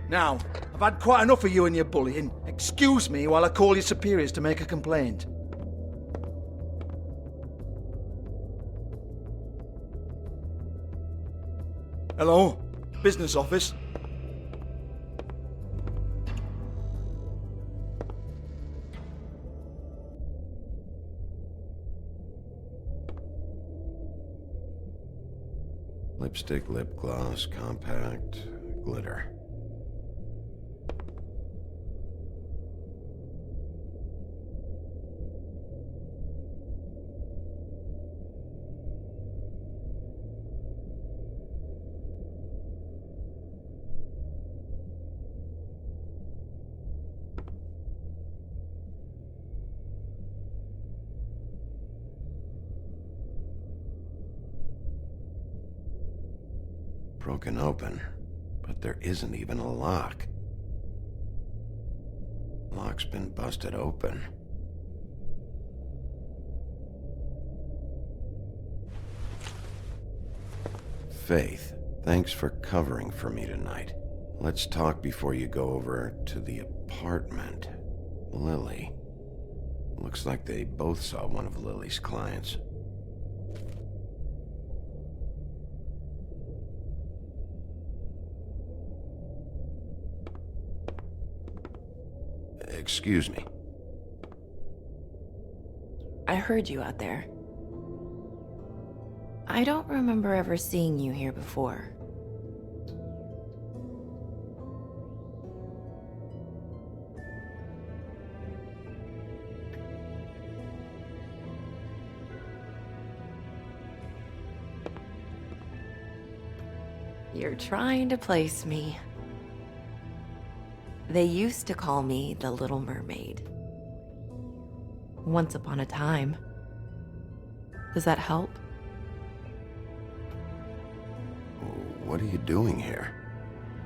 Now, I've had quite enough of you and your bullying. Excuse me while I call your superiors to make a complaint. Hello? Business office? Lipstick, lip gloss, compact, glitter. Broken open, but there isn't even a lock. Lock's been busted open. Faith, thanks for covering for me tonight. Let's talk before you go over to the apartment. Lily. Looks like they both saw one of Lily's clients. Excuse me. I heard you out there. I don't remember ever seeing you here before. You're trying to place me. They used to call me the Little Mermaid. Once upon a time. Does that help? What are you doing here?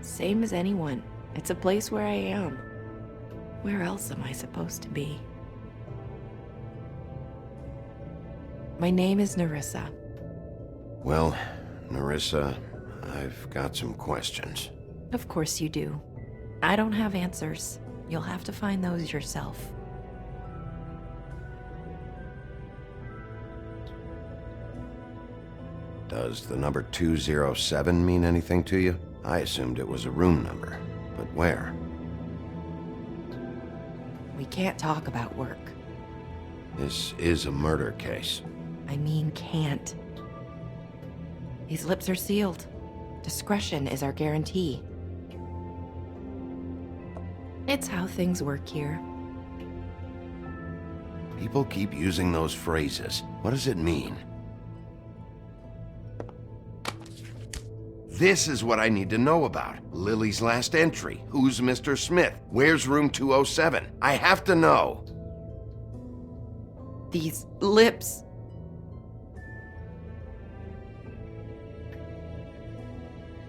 Same as anyone. It's a place where I am. Where else am I supposed to be? My name is Nerissa. Well, Nerissa, I've got some questions. Of course you do. I don't have answers. You'll have to find those yourself. Does the number 207 mean anything to you? I assumed it was a room number, but where? We can't talk about work. This is a murder case. I mean, can't. These lips are sealed. Discretion is our guarantee. It's how things work here. People keep using those phrases. What does it mean? This is what I need to know about. Lily's last entry. Who's Mr. Smith? Where's room 207? I have to know. These lips.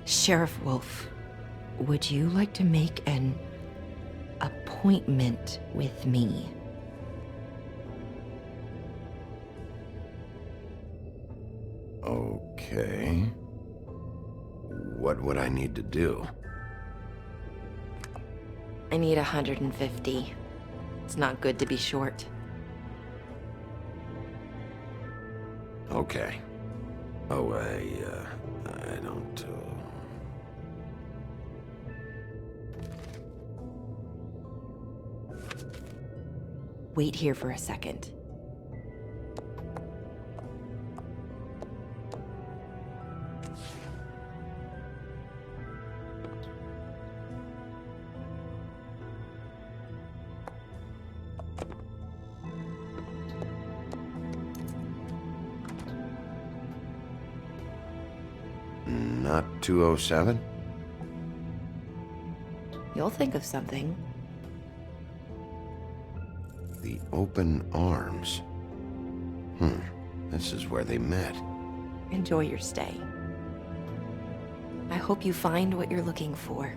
Sheriff Wolf, would you like to make an appointment with me? Okay. What would I need to do? I need 150. It's not good to be short. Okay. Oh, I don't, Wait here for a second. Not 207? You'll think of something. The open arms. This is where they met. Enjoy your stay. I hope you find what you're looking for.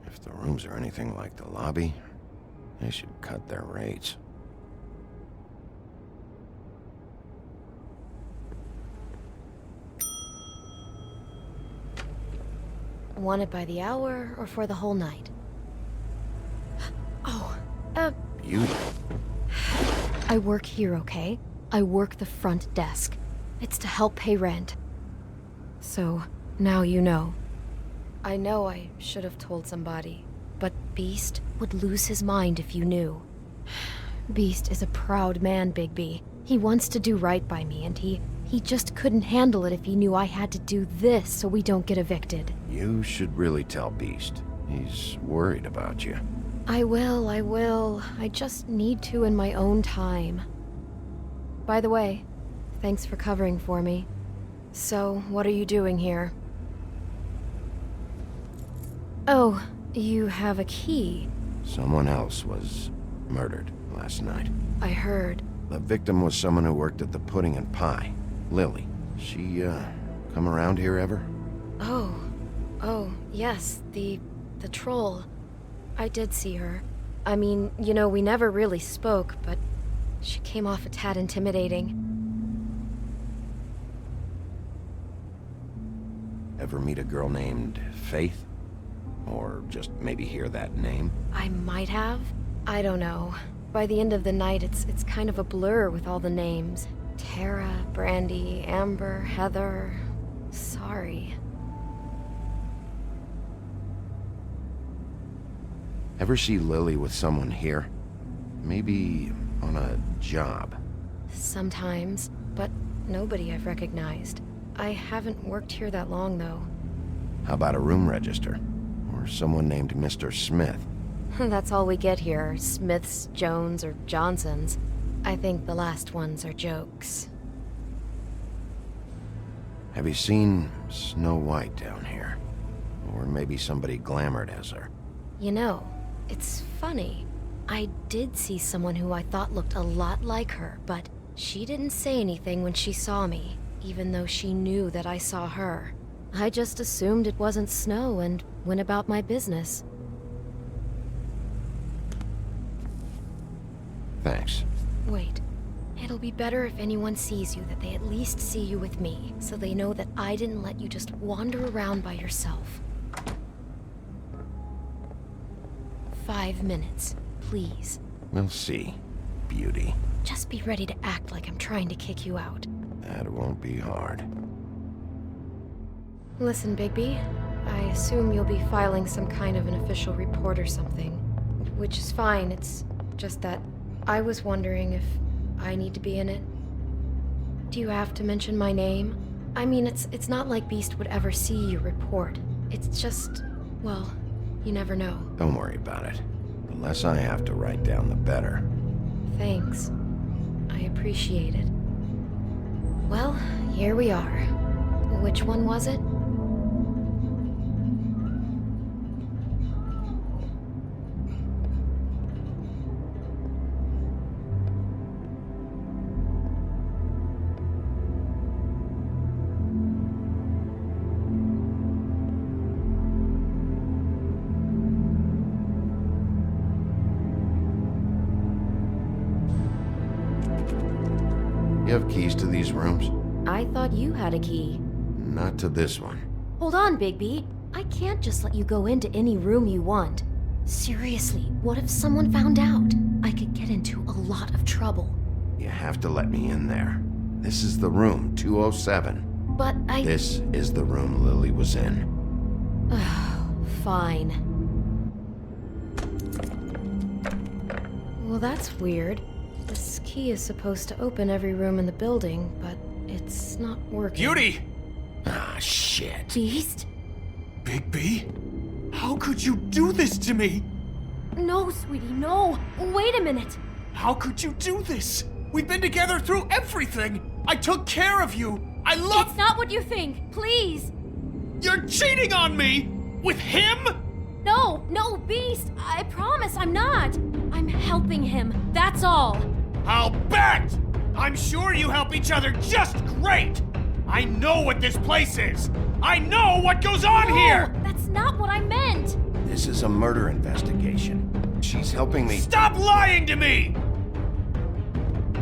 If the rooms are anything like the lobby, they should cut their rates. Want it by the hour or for the whole night? Oh, Beauty. I work here, okay? I work the front desk. It's to help pay rent. So, now you know. I know I should have told somebody, but Beast would lose his mind if you knew. Beast is a proud man, Bigby. He wants to do right by me, and he just couldn't handle it if he knew I had to do this so we don't get evicted. You should really tell Beast. He's worried about you. I will. I just need to in my own time. By the way, thanks for covering for me. So, what are you doing here? Oh, you have a key. Someone else was murdered last night. I heard. The victim was someone who worked at the Pudding and Pie. Lily. She, come around here ever? Oh, yes, the troll. I did see her. I mean, you know, we never really spoke, but she came off a tad intimidating. Ever meet a girl named Faith? Or just maybe hear that name? I might have. I don't know. By the end of the night, it's kind of a blur with all the names. Tara, Brandy, Amber, Heather. Sorry. Ever see Lily with someone here? Maybe on a job. Sometimes, but nobody I've recognized. I haven't worked here that long, though. How about a room register? Or someone named Mr. Smith? That's all we get here, Smiths, Jones, or Johnsons. I think the last ones are jokes. Have you seen Snow White down here? Or maybe somebody glamored as her? You know, it's funny. I did see someone who I thought looked a lot like her, but she didn't say anything when she saw me, even though she knew that I saw her. I just assumed it wasn't Snow and went about my business. Thanks. Wait. It'll be better if anyone sees you that they at least see you with me, so they know that I didn't let you just wander around by yourself. 5 minutes, please. We'll see, beauty. Just be ready to act like I'm trying to kick you out. That won't be hard. Listen, Bigby, I assume you'll be filing some kind of an official report or something. Which is fine, it's just that I was wondering if I need to be in it. Do you have to mention my name? I mean, it's not like Beast would ever see your report. It's just, well, you never know. Don't worry about it. The less I have to write down, the better. Thanks. I appreciate it. Well, here we are. Which one was it? You have keys to these rooms? I thought you had a key. Not to this one. Hold on, Bigby. I can't just let you go into any room you want. Seriously, what if someone found out? I could get into a lot of trouble. You have to let me in there. This is the room, 207. But I... This is the room Lily was in. Fine. Well, that's weird. This key is supposed to open every room in the building, but it's not working. Beauty! Ah, shit. Beast? Bigby? How could you do this to me? No, sweetie, no. Wait a minute. How could you do this? We've been together through everything. I took care of you. I love... It's not what you think. Please. You're cheating on me! With him? No, Beast. I promise I'm not. I'm helping him. That's all. I'll bet! I'm sure you help each other just great! I know what this place is! I know what goes on here! That's not what I meant! This is a murder investigation. She's helping me... Stop lying to me!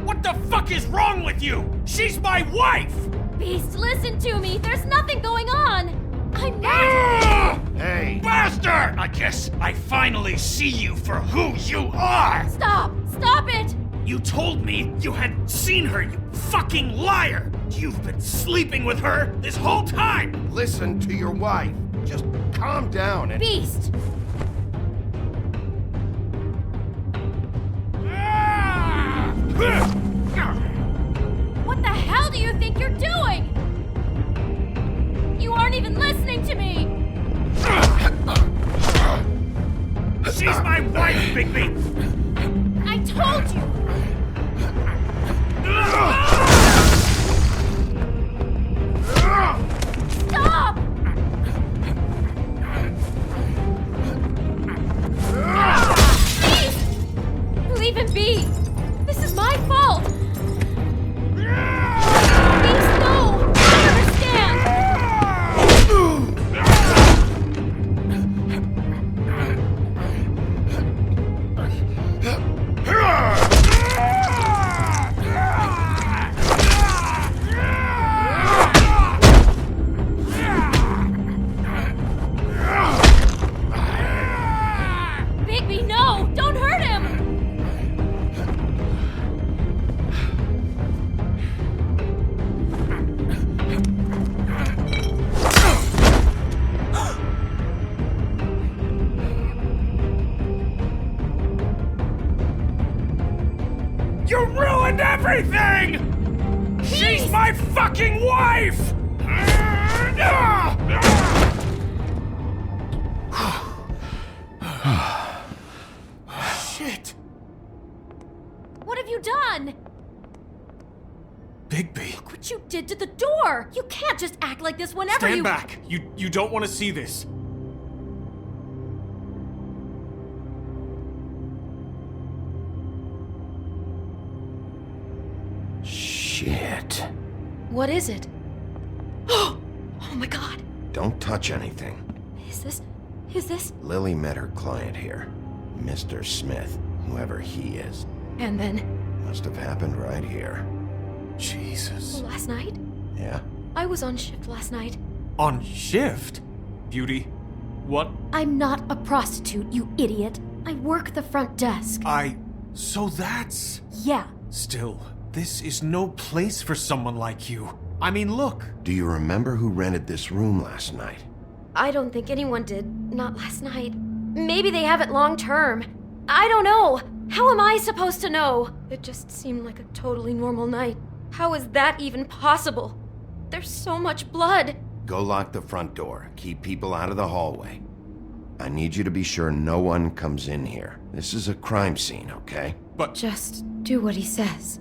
What the fuck is wrong with you? She's my wife! Beast, listen to me! There's nothing going on! I'm not... Hey! Bastard! I guess I finally see you for who you are! Stop! Stop it! You told me you had seen her, you fucking liar! You've been sleeping with her this whole time! Listen to your wife. Just calm down and... Beast! What the hell do you think you're doing? You aren't even listening to me! She's my wife, Bigby! I told you! Stop! Please! Leave him be! This is my fault! Please, no! I understand! everything! She's my fucking wife! Shit! What have you done? Bigby. Look what you did to the door! You can't just act like this whenever Stand back! You don't want to see this. Shit. What is it? Oh my god. Don't touch anything. Is this... Lily met her client here, Mr. Smith, whoever he is. And then... Must have happened right here. Jesus. Last night? Yeah? I was on shift last night. On shift? Beauty, what? I'm not a prostitute, you idiot. I work the front desk. So that's... Yeah. Still, this is no place for someone like you. I mean, look. Do you remember who rented this room last night? I don't think anyone did. Not last night. Maybe they have it long term. I don't know. How am I supposed to know? It just seemed like a totally normal night. How is that even possible? There's so much blood. Go lock the front door. Keep people out of the hallway. I need you to be sure no one comes in here. This is a crime scene, okay? But... Just do what he says.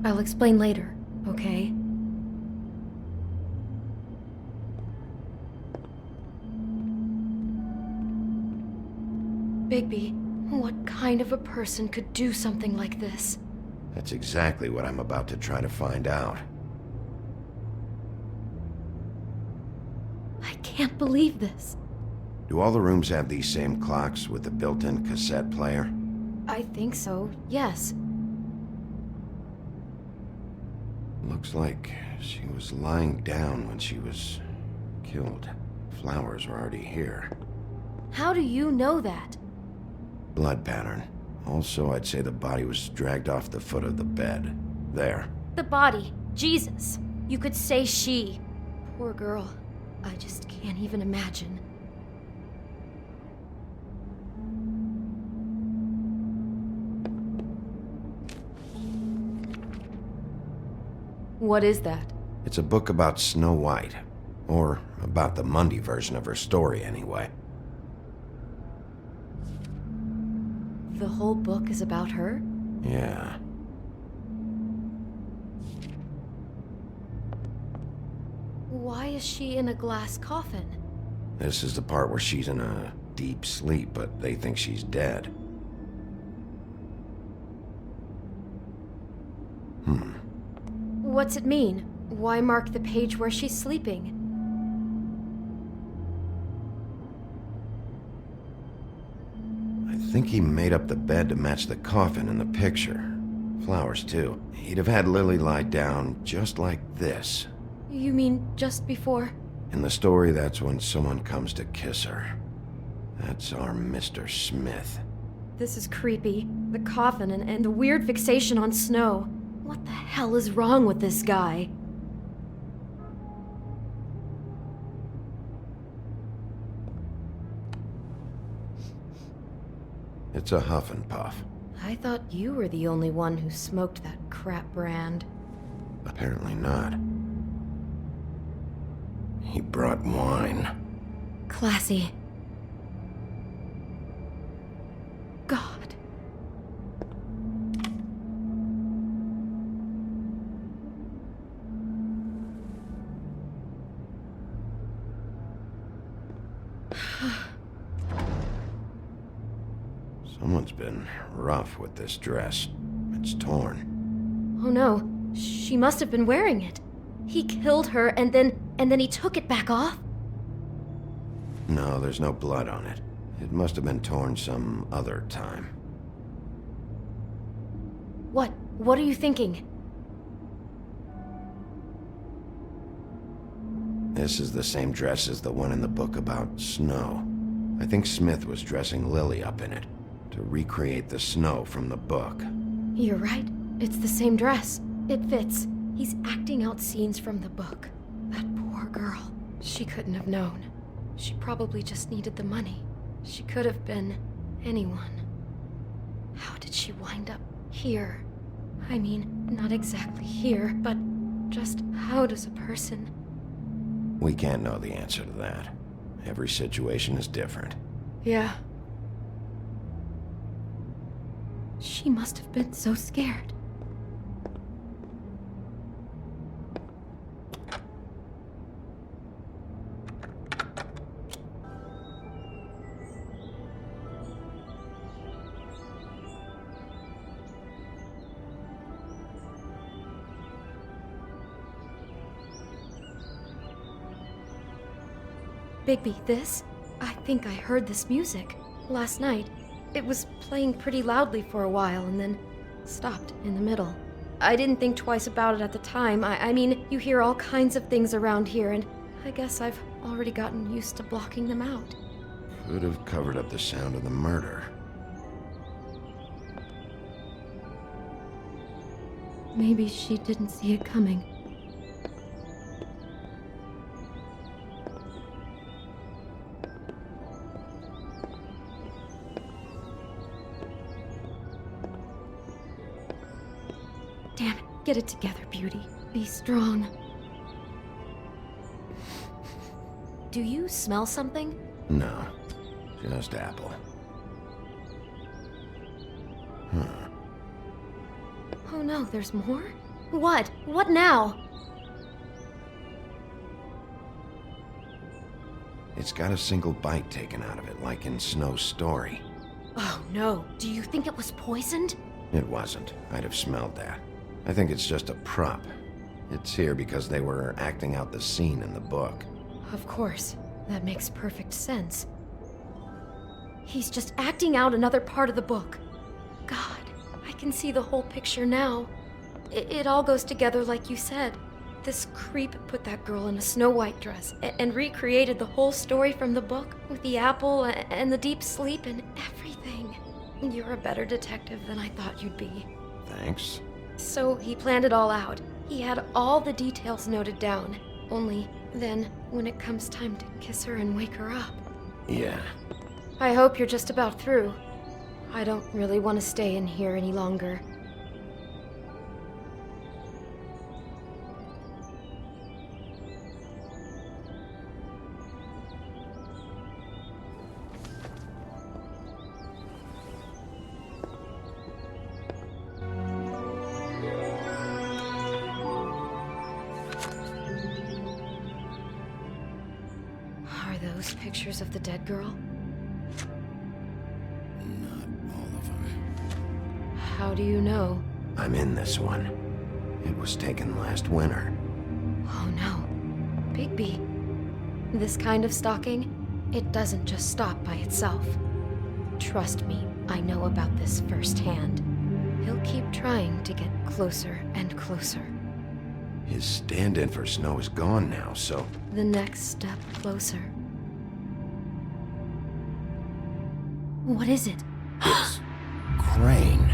I'll explain later, okay? Bigby, what kind of a person could do something like this? That's exactly what I'm about to try to find out. I can't believe this. Do all the rooms have these same clocks with the built-in cassette player? I think so, yes. Looks like she was lying down when she was killed. Flowers were already here. How do you know that? Blood pattern. Also, I'd say the body was dragged off the foot of the bed. There. The body. Jesus. You could say she. Poor girl. I just can't even imagine. What is that? It's a book about Snow White. Or about the Mundy version of her story, anyway. The whole book is about her? Yeah. Why is she in a glass coffin? This is the part where she's in a deep sleep, but they think she's dead. What's it mean? Why mark the page where she's sleeping? I think he made up the bed to match the coffin in the picture. Flowers, too. He'd have had Lily lie down just like this. You mean just before? In the story, that's when someone comes to kiss her. That's our Mr. Smith. This is creepy. The coffin and the weird fixation on Snow. What the hell is wrong with this guy? It's a huff and puff. I thought you were the only one who smoked that crap brand. Apparently not. He brought wine. Classy. God. Someone's been rough with this dress. It's torn. Oh no, she must have been wearing it. He killed her and then he took it back off? No, there's no blood on it. It must have been torn some other time. What are you thinking? This is the same dress as the one in the book about Snow. I think Smith was dressing Lily up in it, to recreate the Snow from the book. You're right. It's the same dress. It fits. He's acting out scenes from the book. That poor girl. She couldn't have known. She probably just needed the money. She could have been anyone. How did she wind up here? I mean, not exactly here, but just how does a person... We can't know the answer to that. Every situation is different. Yeah. She must have been so scared. Bigby, this? I think I heard this music last night. It was playing pretty loudly for a while and then stopped in the middle. I didn't think twice about it at the time. I mean, you hear all kinds of things around here, and I guess I've already gotten used to blocking them out. Could have covered up the sound of the murder. Maybe she didn't see it coming. Damn it, get it together, Beauty. Be strong. Do you smell something? No, just apple. Oh no, there's more? What? What now? It's got a single bite taken out of it, like in Snow's story. Oh no, do you think it was poisoned? It wasn't. I'd have smelled that. I think it's just a prop. It's here because they were acting out the scene in the book. Of course. That makes perfect sense. He's just acting out another part of the book. God, I can see the whole picture now. It all goes together like you said. This creep put that girl in a Snow White dress and recreated the whole story from the book with the apple and the deep sleep and everything. You're a better detective than I thought you'd be. Thanks. So he planned it all out. He had all the details noted down. Only then, when it comes time to kiss her and wake her up. Yeah. I hope you're just about through. I don't really want to stay in here any longer. Those pictures of the dead girl? Not all of them. How do you know? I'm in this one. It was taken last winter. Oh no. Bigby. This kind of stalking, it doesn't just stop by itself. Trust me, I know about this firsthand. He'll keep trying to get closer and closer. His stand-in for Snow is gone now, so... The next step closer. What is it? It's... Crane.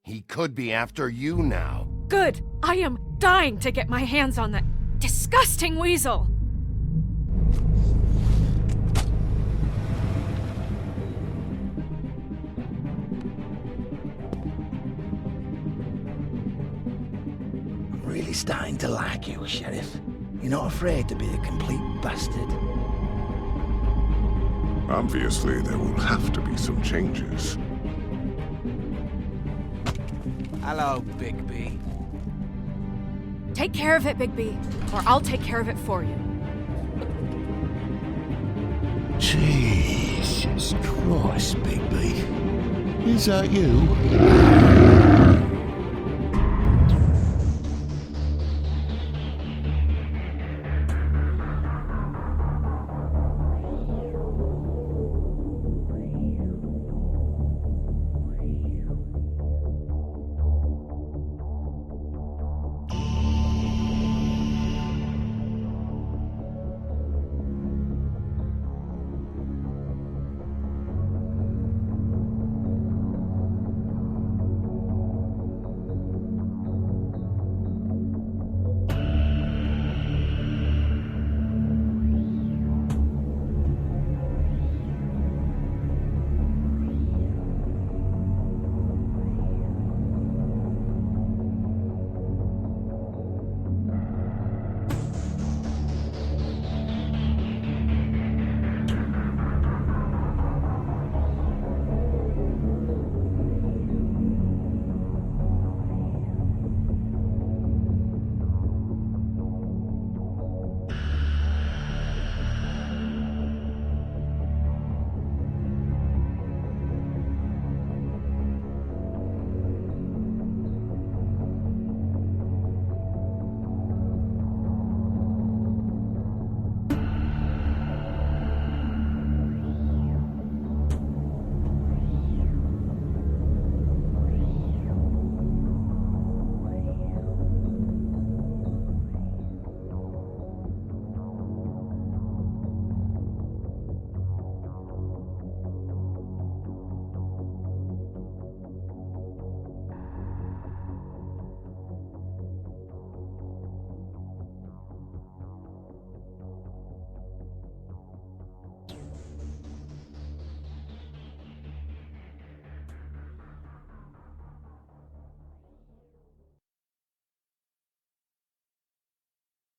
He could be after you now. Good! I am dying to get my hands on that disgusting weasel! I'm really starting to like you, Sheriff. You're not afraid to be a complete bastard. Obviously, there will have to be some changes. Hello, Bigby. Take care of it, Bigby, or I'll take care of it for you. Jesus Christ, Bigby. Is that you?